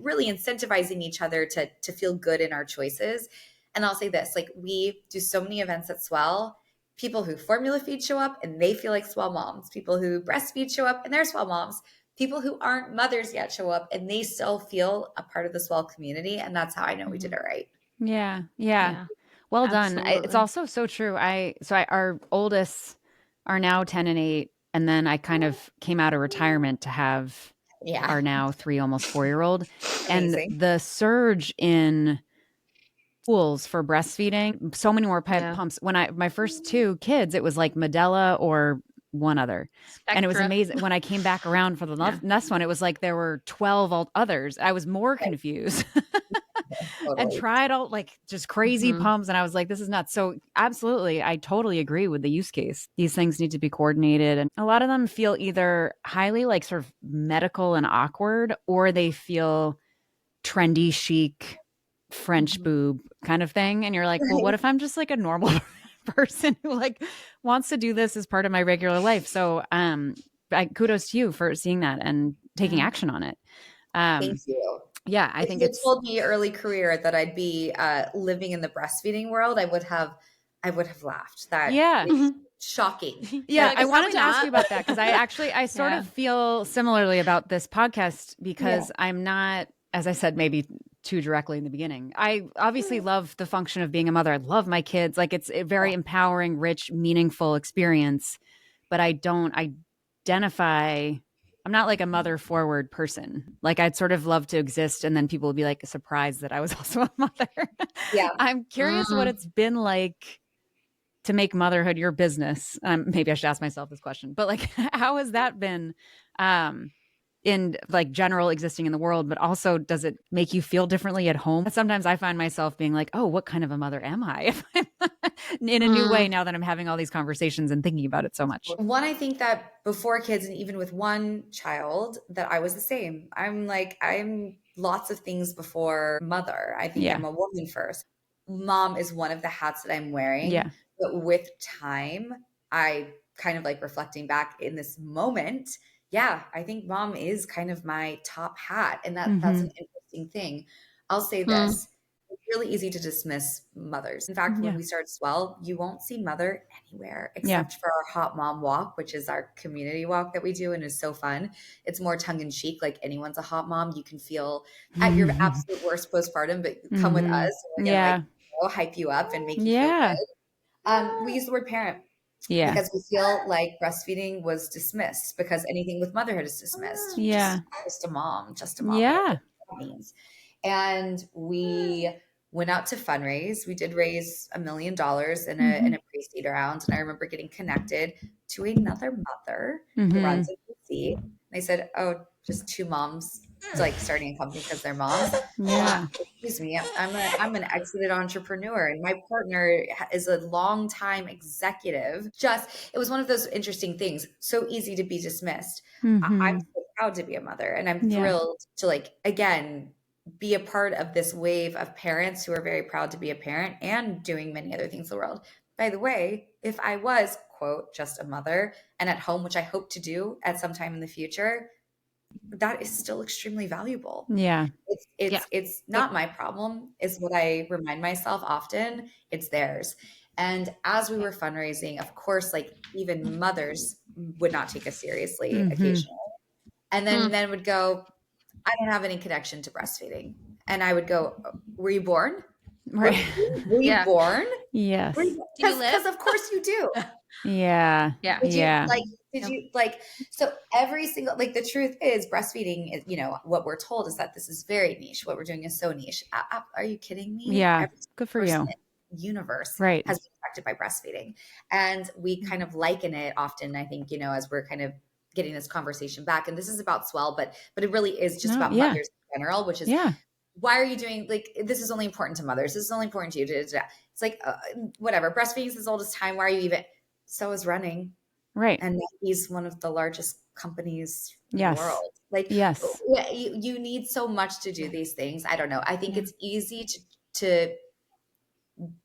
really incentivizing each other to feel good in our choices? And I'll say this, like, we do so many events at Swehl. People who formula feed show up and they feel like Swehl moms. People who breastfeed show up and they're Swehl moms. People who aren't mothers yet show up and they still feel a part of the Swehl community. And that's how I know we did it right. Yeah. Well done. It's also so true. Our oldest are now 10 and 8. And then I kind of came out of retirement to have our now 3, almost 4-year-old. And the surge in schools for breastfeeding, so many more pumps. When my first 2 kids, it was like Medela or one other. And it was amazing. When I came back around for the next one, it was like there were 12 others. I was more confused and tried all like just crazy pumps. And I was like, this is nuts. So absolutely, I totally agree with the use case. These things need to be coordinated. And a lot of them feel either highly like sort of medical and awkward, or they feel trendy, chic, French boob kind of thing. And you're like, well, what if I'm just like a normal person who like wants to do this as part of my regular life? So kudos to you for seeing that and taking action on it. Thank you. Yeah, I think it's told me early career that I'd be living in the breastfeeding world, I would have laughed. That is shocking. Yeah, I wanted to ask you about that because I sort of feel similarly about this podcast because I'm not, as I said, maybe too directly in the beginning. I obviously love the function of being a mother. I love my kids. Like, it's a very empowering, rich, meaningful experience, but I don't identify. I'm not like a mother forward person. Like, I'd sort of love to exist and then people would be like surprised that I was also a mother. I'm curious what it's been like to make motherhood your business. Maybe I should ask myself this question, but like, how has that been in like general existing in the world, but also does it make you feel differently at home? Sometimes I find myself being like, oh, what kind of a mother am I? If I'm in a new way now that I'm having all these conversations and thinking about it so much. One, I think that before kids and even with one child that I was the same. I'm lots of things before mother. I think I'm a woman first. Mom is one of the hats that I'm wearing. But with time, I kind of like reflecting back in this moment. I think mom is kind of my top hat. And that's an interesting thing. I'll say this. It's really easy to dismiss mothers. In fact, when we started Swehl, you won't see mother anywhere except for our Hot Mom Walk, which is our community walk that we do and is so fun. It's more tongue in cheek, like anyone's a hot mom. You can feel at your absolute worst postpartum, but come with us. We're gonna hype you up and make you feel good. We use the word parent. Because we feel like breastfeeding was dismissed because anything with motherhood is dismissed. Just a mom. That means. And we went out to fundraise. We did raise $1 million in a pre-seed round. And I remember getting connected to another mother who runs a pre-seed. They said, oh, just 2 moms like starting a company because they're moms. Excuse me, I'm an exited entrepreneur and my partner is a longtime executive. It was one of those interesting things. So easy to be dismissed. I'm so proud to be a mother and I'm thrilled to like, again, be a part of this wave of parents who are very proud to be a parent and doing many other things in the world. By the way, if I was, quote, just a mother and at home, which I hope to do at some time in the future, that is still extremely valuable. It's not my problem is what I remind myself often. It's theirs. And as we were fundraising, of course, like even mothers would not take us seriously occasionally. And then would go, I don't have any connection to breastfeeding. And I would go, were you born? Right. Were you born? Yes. Because of course you do. Did you like, so every single, like the truth is breastfeeding is, what we're told is that this is very niche. What we're doing is so niche. Are you kidding me? Yeah. Good for you. Universe has been affected by breastfeeding. And we kind of liken it often, I think, as we're kind of getting this conversation back. And this is about Swehl, but it really is just about mothers in general, which is why are you doing, like, this is only important to mothers. This is only important to you. It's like, whatever. Breastfeeding is the oldest time. Why are you even? So is running. Right. And he's one of the largest companies in the world. Like, you need so much to do these things. I don't know. I think it's easy to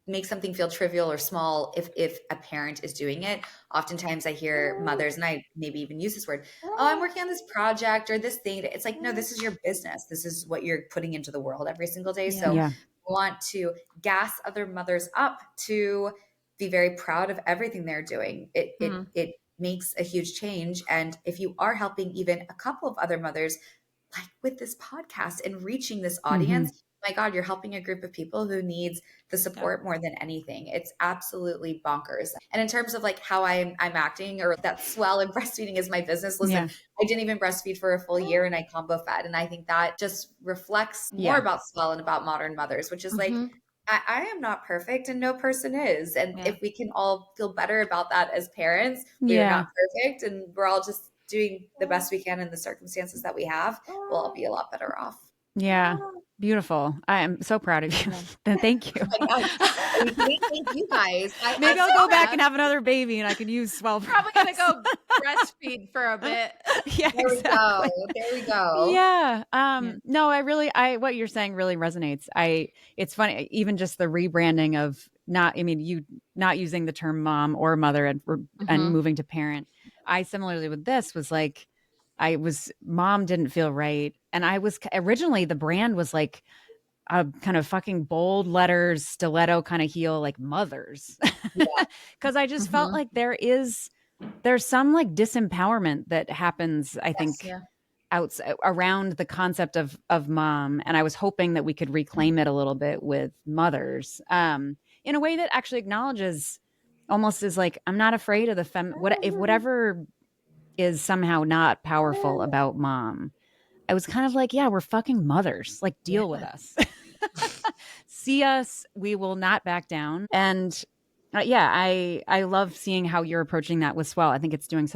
make something feel trivial or small if a parent is doing it. Oftentimes I hear mothers, and I maybe even use this word, oh, I'm working on this project or this thing. It's like, no, this is your business. This is what you're putting into the world every single day. So I want to gas other mothers up to be very proud of everything they're doing. It makes a huge change. And if you are helping even a couple of other mothers, like with this podcast and reaching this audience, my God, you're helping a group of people who needs the support more than anything. It's absolutely bonkers. And in terms of like how I'm acting, or that Swehl and breastfeeding is my business. Listen, I didn't even breastfeed for a full year and I combo fed. And I think that just reflects more about Swehl and about modern mothers, which is like, I am not perfect and no person is. And if we can all feel better about that as parents, we are not perfect and we're all just doing the best we can in the circumstances that we have, we'll all be a lot better off. Yeah. Beautiful. I am so proud of you. Thank you. Thank you guys. Maybe I'll go back and have another baby and I can use Swehl. Probably going to go breastfeed for a bit. There we go. Yeah. No, what you're saying really resonates. It's funny, even just the rebranding of you not using the term mom or mother and moving to parent. I similarly with this was like, mom didn't feel right. And I was originally, the brand was like a kind of fucking bold letters, stiletto kind of heel, like mothers. Cause I just felt like there's some like disempowerment that happens, I think, around the concept of mom. And I was hoping that we could reclaim it a little bit with mothers, in a way that actually acknowledges, almost as like, I'm not afraid of whatever is somehow not powerful about mom. I was kind of like, we're fucking mothers. Like, deal with us. See us. We will not back down. And I love seeing how you're approaching that with Swehl. I think it's doing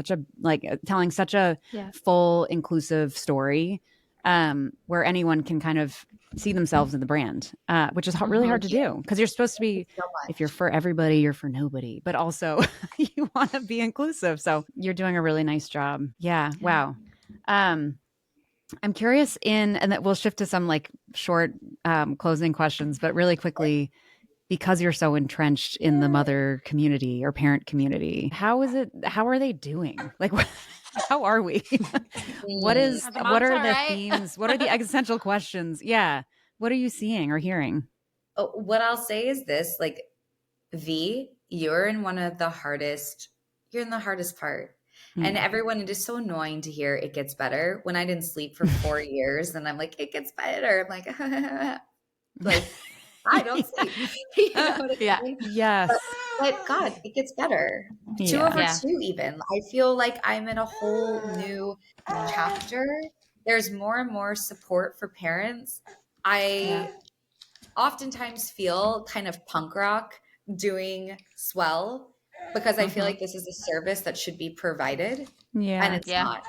telling such a full, inclusive story, where anyone can kind of see themselves in the brand, which is really hard to do, because you're supposed to be, if you're for everybody, you're for nobody, but also you want to be inclusive. So you're doing a really nice job. Yeah. Wow. I'm curious and that we'll shift to some like short closing questions, but really quickly, because you're so entrenched in the mother community or parent community, how are they doing? Like, how are we? What are the themes? What are the existential questions? Yeah. What are you seeing or hearing? What I'll say is this, like, you're in the hardest part. And everyone, it is so annoying to hear it gets better. When I didn't sleep for 4 years and I'm like, it gets better. I'm like, like, I don't sleep. You know what I mean? Yes. But God, it gets better. 2 over 2 even. I feel like I'm in a whole new chapter. There's more and more support for parents. I oftentimes feel kind of punk rock doing Swehl, because I feel like this is a service that should be provided, and it's not.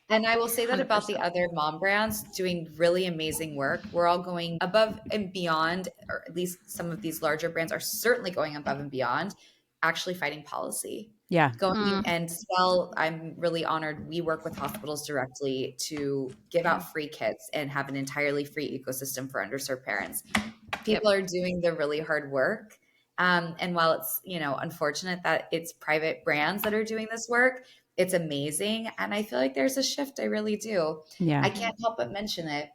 And I will say that 100%. About the other mom brands doing really amazing work. We're all going above and beyond, or at least some of these larger brands are certainly going above and beyond, actually fighting policy. Yeah. And Swehl, I'm really honored. We work with hospitals directly to give out free kits and have an entirely free ecosystem for underserved parents. People are doing the really hard work. And while it's, unfortunate that it's private brands that are doing this work, it's amazing. And I feel like there's a shift. I really do. Yeah. I can't help but mention it.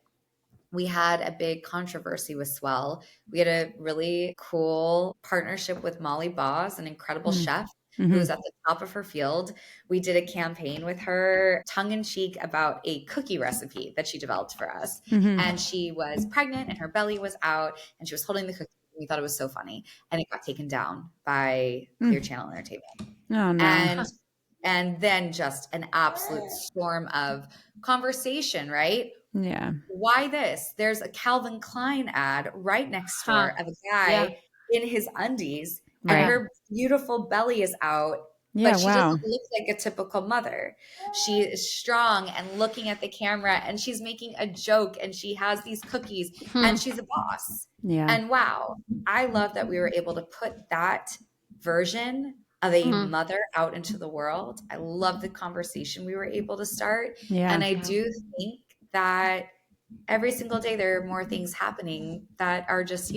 We had a big controversy with Swehl. We had a really cool partnership with Molly Boz, an incredible chef who was at the top of her field. We did a campaign with her, tongue in cheek, about a cookie recipe that she developed for us. And she was pregnant and her belly was out and she was holding the cookie. We thought it was so funny, and it got taken down by Clear Channel Entertainment. Oh no. And then just an absolute storm of conversation, right? Yeah. Why this? There's a Calvin Klein ad right next door of a guy in his undies, and her beautiful belly is out, Yeah, but she wow. doesn't look like a typical mother. She is strong and looking at the camera, and she's making a joke, and she has these cookies, and she's a boss. Yeah. And wow, I love that we were able to put that version of a mother out into the world. I love the conversation we were able to start. Yeah. And I do think that every single day there are more things happening that are just,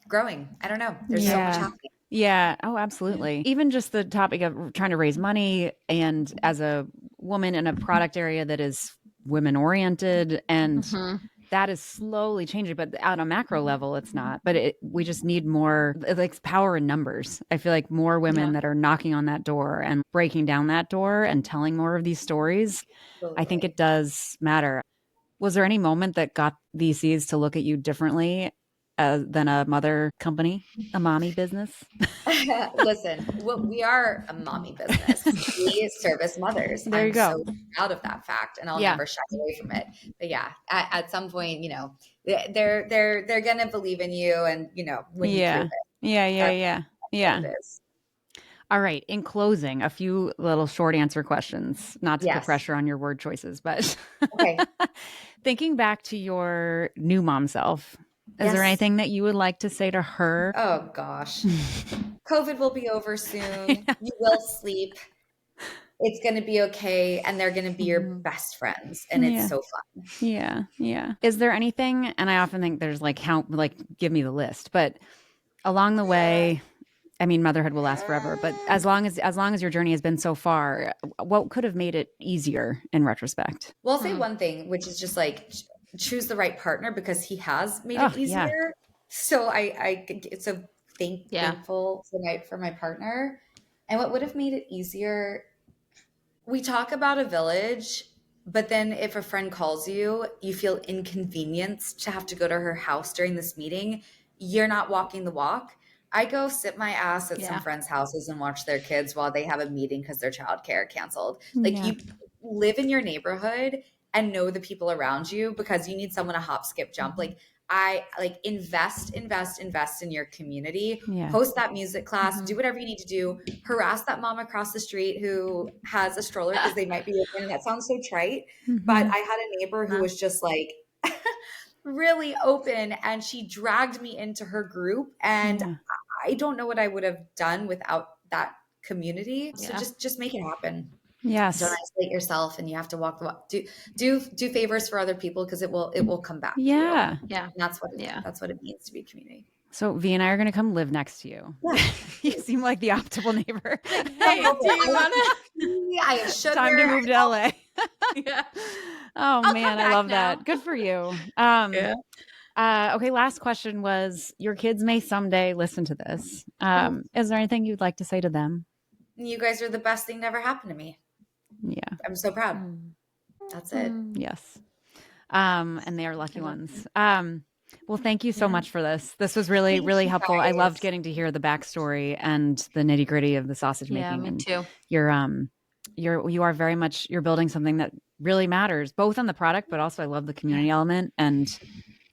growing. I don't know. There's so much happening. Yeah. Oh, absolutely. Even just the topic of trying to raise money, and as a woman in a product area that is women oriented, and that is slowly changing, but on a macro level, it's not. But we just need more, like, power in numbers. I feel like more women that are knocking on that door and breaking down that door and telling more of these stories. I think it does matter. Was there any moment that got VCs to look at you differently than a mother company, a mommy business? Listen, we are a mommy business. We service mothers. There you go. So proud of that fact, and I'll never shy away from it. But yeah, at some point, they're gonna believe in you, and when you prove it. Yeah. It is. All right. In closing, a few little short answer questions, not to put pressure on your word choices, but okay. Thinking back to your new mom self, is there anything that you would like to say to her? Oh gosh, COVID will be over soon. You will sleep. It's going to be okay. And they're going to be your best friends. And it's so fun. Yeah. Yeah. Is there anything, and I often think there's give me the list, but along the way, I mean, motherhood will last forever, but as long as your journey has been so far, what could have made it easier in retrospect? Well, I'll say one thing, which is just like choose the right partner, because he has made it easier. Yeah. So it's so thankful for my partner. And what would have made it easier? We talk about a village, but then if a friend calls you, you feel inconvenienced to have to go to her house during this meeting. You're not walking the walk. I go sit my ass at some friends' houses and watch their kids while they have a meeting because their childcare canceled. Like, you live in your neighborhood and know the people around you, because you need someone to hop, skip, jump. Like, I invest in your community. Host that music class, do whatever you need to do. Harass that mom across the street who has a stroller because they might be open. And that sounds so trite, but I had a neighbor who was just like really open, and she dragged me into her group, and I don't know what I would have done without that community. So just make it happen. Yes. Don't isolate yourself, and you have to walk the walk. Do favors for other people, because it will come back. Yeah. To you. Yeah. And that's what it means to be community. So V and I are going to come live next to you. Yeah. You seem like the optimal neighbor. Hey, I have sugar. Time to move to LA. Oh man, I love that. Good for you. Okay, last question was, your kids may someday listen to this. Is there anything you'd like to say to them? You guys are the best thing to ever happen to me. Yeah. I'm so proud. That's it. Yes. And they are lucky ones. Well, thank you so much for this. This was really, really helpful. I loved getting to hear the backstory and the nitty gritty of the sausage making. Yeah, me too. You are very much, you're building something that really matters, both on the product, but also I love the community element. And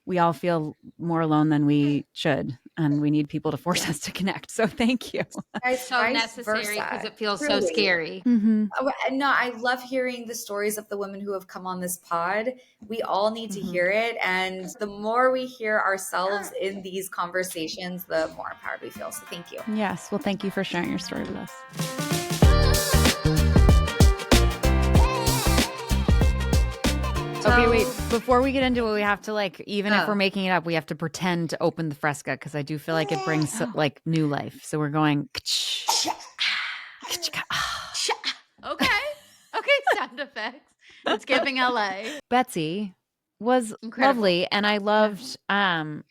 we all feel more alone than we should, and we need people to force us to connect. So thank you. It's so necessary, because it feels so scary. No, I love hearing the stories of the women who have come on this pod. We all need to hear it. And the more we hear ourselves in these conversations, the more empowered we feel. So thank you. Yes. Well, thank you for sharing your story with us. Okay, wait. Before we get into it, we have to even if we're making it up, we have to pretend to open the Fresca, because I do feel like it brings new life. So we're going. Okay, sound effects. It's giving LA. Betsy was lovely, and I loved. I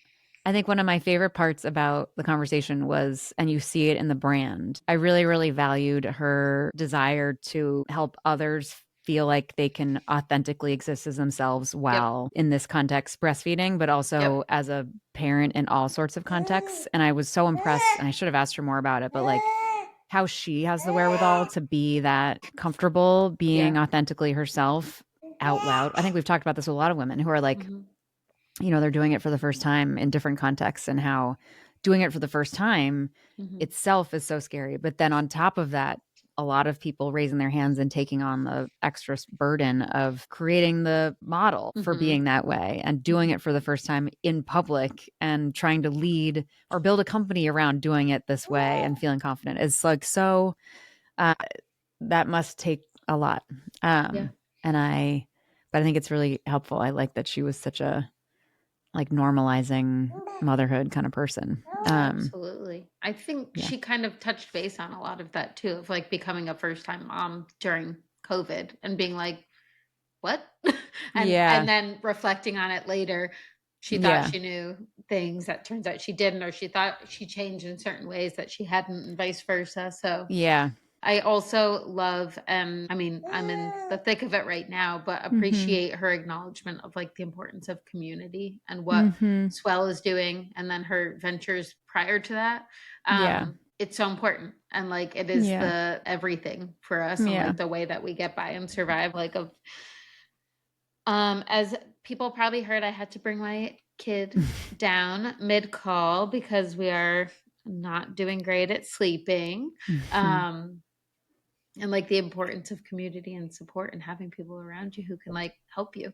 think one of my favorite parts about the conversation was, and you see it in the brand, I really, really valued her desire to help others feel like they can authentically exist as themselves while in this context breastfeeding, but also as a parent in all sorts of contexts. And I was so impressed, and I should have asked her more about it, but how she has the wherewithal to be that comfortable being authentically herself out loud. I think we've talked about this with a lot of women who are they're doing it for the first time in different contexts, and how doing it for the first time itself is so scary. But then on top of that, a lot of people raising their hands and taking on the extra burden of creating the model for being that way and doing it for the first time in public and trying to lead or build a company around doing it this way and feeling confident. It's like, so that must take a lot. But I think it's really helpful. I like that she was such a like normalizing motherhood kind of person. Absolutely. I think she kind of touched base on a lot of that too, of like becoming a first-time mom during COVID and being like, what? And then reflecting on it later, she thought she knew things that turns out she didn't, or she thought she changed in certain ways that she hadn't, and vice versa. So I also love, I mean, I'm in the thick of it right now, but appreciate her acknowledgement of like the importance of community and what Swehl is doing. And then her ventures prior to that. It's so important. And like, it is the everything for us and like the way that we get by and survive. Like as people probably heard, I had to bring my kid down mid-call because we are not doing great at sleeping. And like the importance of community and support and having people around you who can like help you.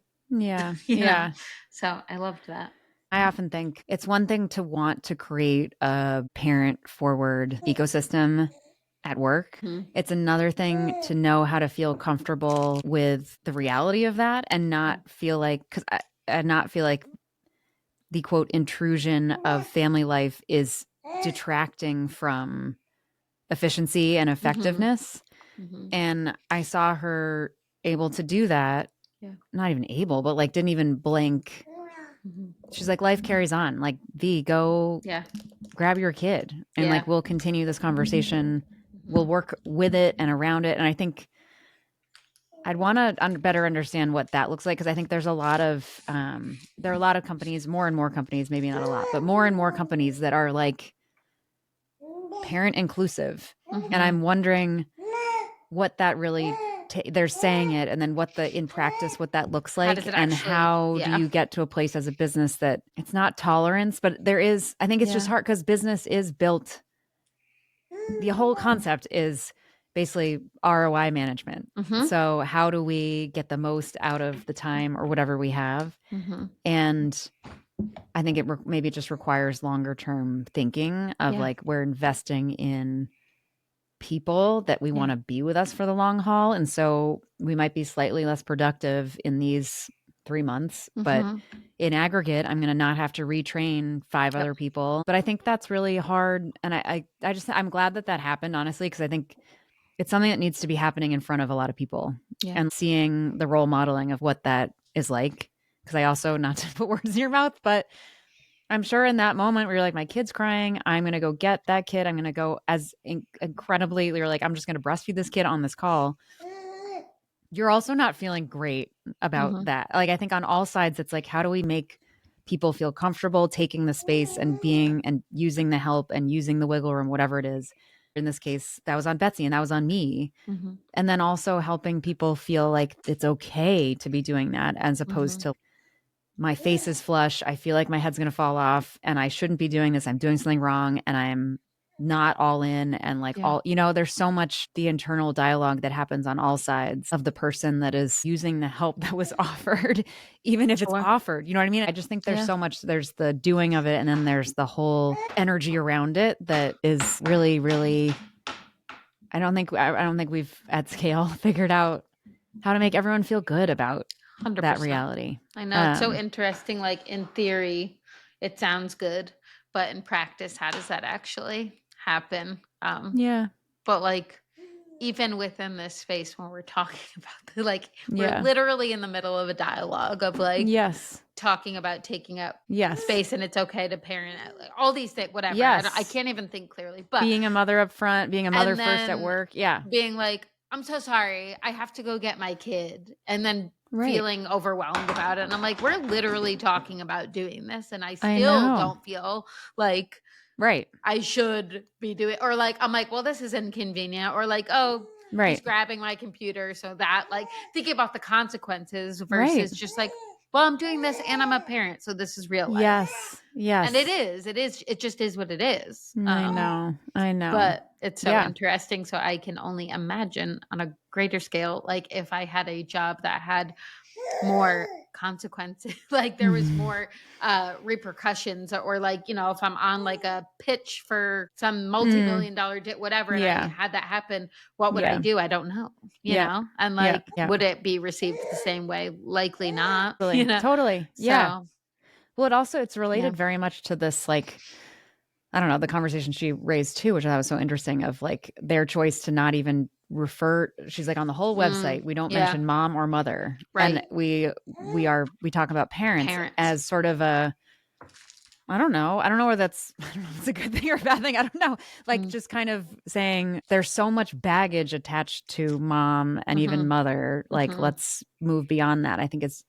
So I loved that. I often think it's one thing to want to create a parent forward ecosystem at work. It's another thing to know how to feel comfortable with the reality of that and not feel like, the quote intrusion of family life is detracting from efficiency and effectiveness. And I saw her able to do that. Not even able, but like didn't even blink. She's like, life carries on. Like, V, go grab your kid and like we'll continue this conversation. We'll work with it and around it. And I think I'd want to better understand what that looks like, because I think there's a lot of there are a lot of companies, more and more companies, maybe not a lot, but more and more companies that are like parent inclusive. And I'm wondering what that really they're saying it, and then what in practice what that looks like, and how do you get to a place as a business that it's not tolerance, but there is. I think it's just hard because business is built. The whole concept is basically ROI management. So how do we get the most out of the time or whatever we have? And I think it maybe just requires longer term thinking of like, we're investing in people that we want to be with us for the long haul. And so we might be slightly less productive in these 3 months, but in aggregate, I'm going to not have to retrain 5 other people. But I think that's really hard. And I'm glad that happened, honestly, because I think it's something that needs to be happening in front of a lot of people and seeing the role modeling of what that is like. Because I also, not to put words in your mouth, but I'm sure in that moment where you're like, my kid's crying, I'm going to go get that kid. I'm going to go as incredibly, you're like, I'm just going to breastfeed this kid on this call. You're also not feeling great about that. Like, I think on all sides, it's like, how do we make people feel comfortable taking the space and being and using the help and using the wiggle room, whatever it is. In this case, that was on Betsy and that was on me. And then also helping people feel like it's okay to be doing that, as opposed to my face is flush, I feel like my head's going to fall off and I shouldn't be doing this. I'm doing something wrong and I'm not all in. And like there's so much the internal dialogue that happens on all sides of the person that is using the help that was offered, even if it's offered, you know what I mean? I just think there's so much, there's the doing of it. And then there's the whole energy around it that is really, really, I don't think we've at scale figured out how to make everyone feel good about 100%. That reality. I know. It's so interesting. Like, in theory, it sounds good, but in practice, how does that actually happen? But like, even within this space when we're talking about like, we're literally in the middle of a dialogue of like, talking about taking up space, and it's okay to parent, like, all these things, whatever. I can't even think clearly, but being a mother up front, being a mother first at work. Being like, I'm so sorry, I have to go get my kid. And then feeling overwhelmed about it. And I'm like, we're literally talking about doing this. And I still don't feel like I should be doing, or like, I'm like, well, this is inconvenient, or like, oh, he's grabbing my computer. So that, like, thinking about the consequences versus just like, well, I'm doing this and I'm a parent, so this is real life. Yes. And it just is what it is. I know. But it's so interesting. So I can only imagine on a greater scale, like if I had a job that had more consequences, like there was more repercussions, or like, you know, if I'm on like a pitch for some multi-million dollar whatever, and I had that happen, what would I do? I don't know, you know, and like, would it be received the same way? Likely not, you know? Totally. Yeah. So, well, it's related very much to this, like, I don't know, the conversation she raised too, which I thought was so interesting, of like their choice to not even refer. She's like, on the whole website, we don't mention mom or mother. Right. And we talk about parents as sort of a, I don't know whether that's, I don't know if it's a good thing or a bad thing. I don't know. Like just kind of saying there's so much baggage attached to mom and even mother. Like, let's move beyond that. I think it's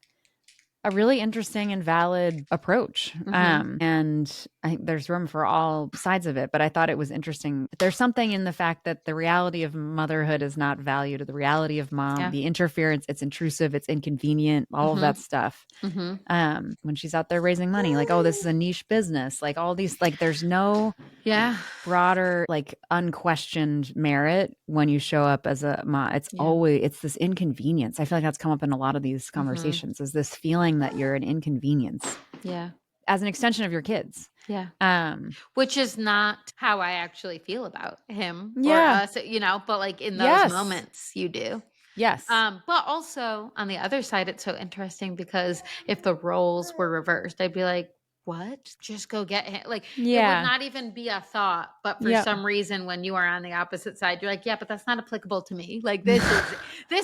a really interesting and valid approach. And I think there's room for all sides of it. But I thought it was interesting. There's something in the fact that the reality of motherhood is not valued, or the reality of mom, the interference, it's intrusive, it's inconvenient, all of that stuff. When she's out there raising money, like, oh, this is a niche business, like all these, like there's no broader, like unquestioned merit when you show up as a mom. It's always, it's this inconvenience. I feel like that's come up in a lot of these conversations, is this feeling that you're an inconvenience as an extension of your kids. Which is not how I actually feel about him or us, you know, but like in those moments you do. But also on the other side, it's so interesting because if the roles were reversed, I'd be like, what? Just go get him. Like, it would not even be a thought. But for some reason, when you are on the opposite side, you're like, yeah, but that's not applicable to me. Like, this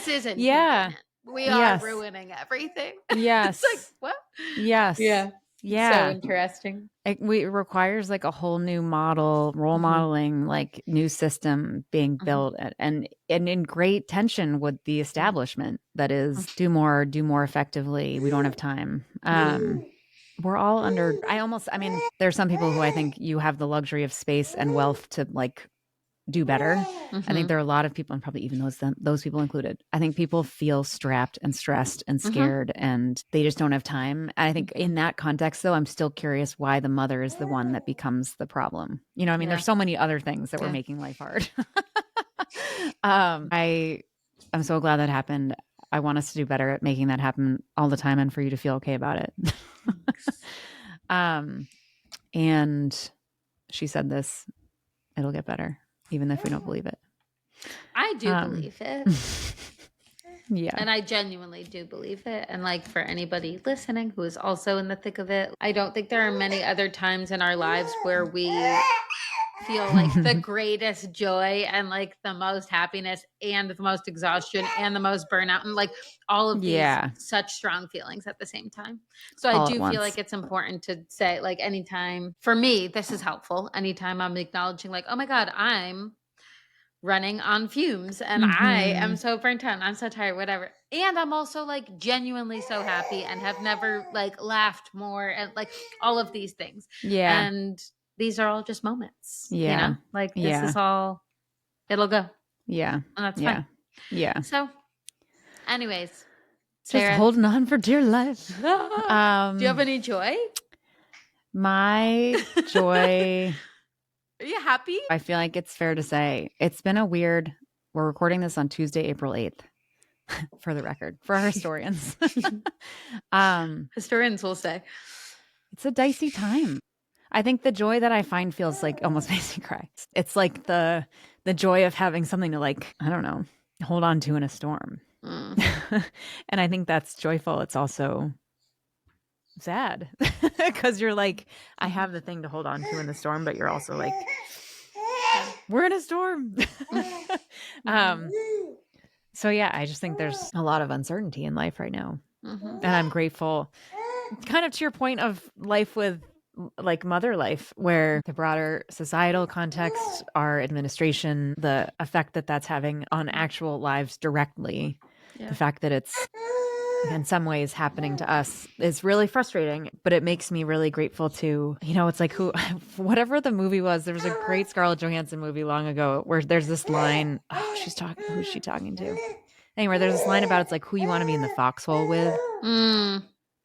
isn't. We are ruining everything. It's like, what? So interesting. It requires like a whole new model, role modeling, like new system being built, and in great tension with the establishment that is do more effectively. We don't have time. We're all under, I mean, there's some people who I think you have the luxury of space and wealth to like do better. I think there are a lot of people, and probably even those people included, I think people feel strapped and stressed and scared, and they just don't have time. And I think in that context, though, I'm still curious why the mother is the one that becomes the problem. You know, I mean, there's so many other things that were making life hard. I'm so glad that happened. I want us to do better at making that happen all the time, and for you to feel okay about it. And she said this, it'll get better, even if we don't believe it. I do believe it. And I genuinely do believe it. And like, for anybody listening who is also in the thick of it, I don't think there are many other times in our lives where we feel like the greatest joy and like the most happiness and the most exhaustion and the most burnout and like all of these such strong feelings at the same time. So I do feel like it's important to say, like, anytime, for me, this is helpful. Anytime I'm acknowledging like, oh my God, I'm running on fumes and I am so burnt out, I'm so tired, whatever. And I'm also like genuinely so happy and have never like laughed more, and like all of these things. And these are all just moments, you know, like this is all, it'll go. And that's fine. So anyways, Sarah, just holding on for dear life. Do you have any joy? My joy. Are you happy? I feel like it's fair to say it's been we're recording this on Tuesday, April 8th, for the record, for our historians. Historians will say it's a dicey time. I think the joy that I find feels like almost makes me cry. It's like the joy of having something to, like, I don't know, hold on to in a storm. And I think that's joyful. It's also sad because you're like, I have the thing to hold on to in the storm, but you're also like, we're in a storm. So yeah, I just think there's a lot of uncertainty in life right now. And I'm grateful, kind of to your point of life with like mother life, where the broader societal context, our administration, the effect that that's having on actual lives directly, the fact that it's in some ways happening to us is really frustrating, but it makes me really grateful to, you know, it's like whatever the movie was, there was a great Scarlett Johansson movie long ago where there's this line, who's she talking to? Anyway, there's this line about, it's like who you want to be in the foxhole with.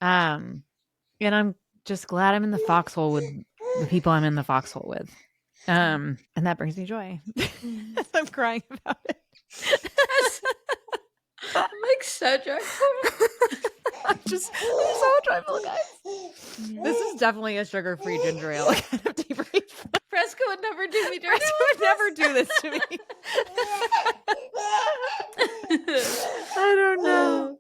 And I'm just glad I'm in the foxhole with the people I'm in the foxhole with. And that brings me joy. I'm crying about it. I'm like so joyful. I'm so joyful, guys. This is definitely a sugar-free ginger ale kind of debrief. Fresca would never do me dirty. Fresca would never do this to me. I don't know.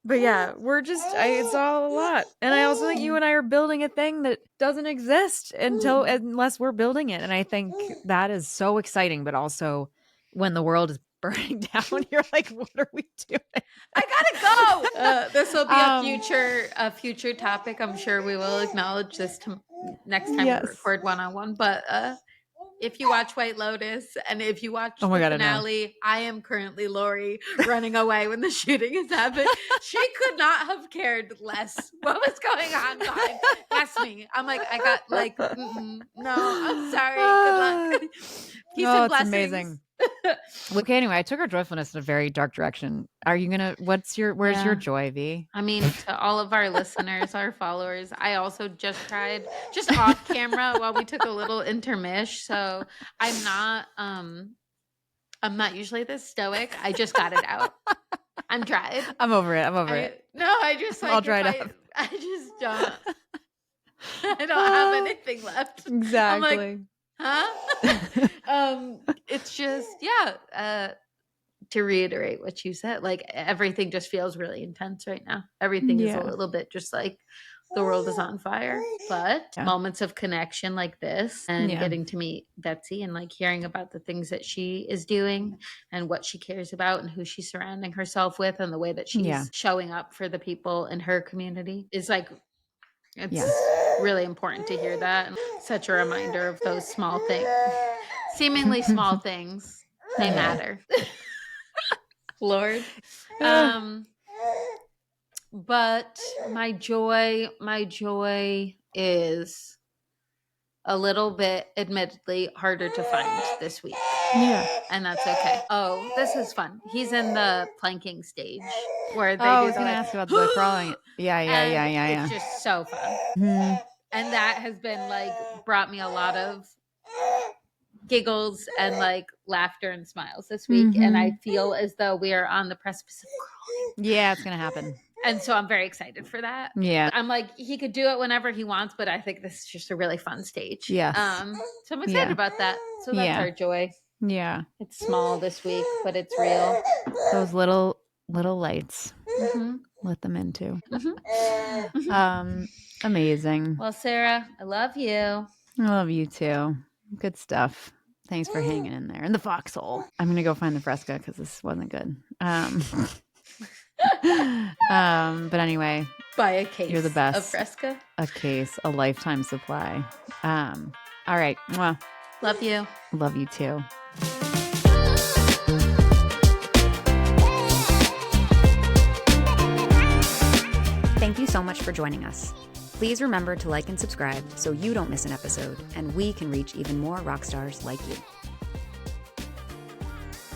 But yeah, it's all a lot. And I also think you and I are building a thing that doesn't exist unless we're building it. And I think that is so exciting, but also when the world is burning down, you're like, what are we doing? I gotta go. This will be a future topic. I'm sure we will acknowledge this next time we record one-on-one. But if you watch White Lotus and if you watch the finale, I am currently Lori running away when the shooting has happened. She could not have cared less what was going on behind. That's me. I'm like, I got like, no, I'm sorry. Good luck. Peace and blessings. It's amazing. Okay, anyway, I took our joyfulness in a very dark direction. Are you gonna? Where's your joy, V? I mean, to all of our listeners, our followers, I also just cried, just off camera while we took a little intermish. So I'm not usually this stoic. I just got it out. I'm dried. I'm over it. No, I just like all dried up. I just don't. I don't have anything left. Exactly. I'm like, huh? It's just to reiterate what you said, like everything just feels really intense right now. Everything is a little bit just like the world is on fire, but moments of connection like this and getting to meet Betsy and like hearing about the things that she is doing and what she cares about and who she's surrounding herself with and the way that she's showing up for the people in her community is like, it's really important to hear that and such a reminder of those small things, seemingly small things. They matter. Lord. But my joy is a little bit, admittedly, harder to find this week. Yeah. And that's okay. Oh, this is fun. He's in the planking stage where they I was going to ask about the crawling. Yeah. It's just so fun. Mm-hmm. And that has been like, brought me a lot of giggles and like laughter and smiles this week. Mm-hmm. And I feel as though we are on the precipice of crawling. Yeah, it's going to happen. And so I'm very excited for that. Yeah. I'm like, he could do it whenever he wants, but I think this is just a really fun stage. Yes. So I'm excited about that. So that's our joy. Yeah. It's small this week, but it's real. Those little lights. Mm-hmm. Let them in too. Mm-hmm. Amazing. Well, Sarah, I love you. I love you too. Good stuff. Thanks for hanging in there in the foxhole. I'm going to go find the Fresca because this wasn't good. But anyway, buy a case. You're the best. Of Fresca. A case, a lifetime supply. All right. Well, love you. Love you too. Thank you so much for joining us. Please remember to like and subscribe so you don't miss an episode and we can reach even more rock stars like you.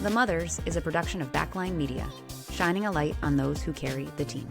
The Mothers is a production of Backline Media, shining a light on those who carry the team.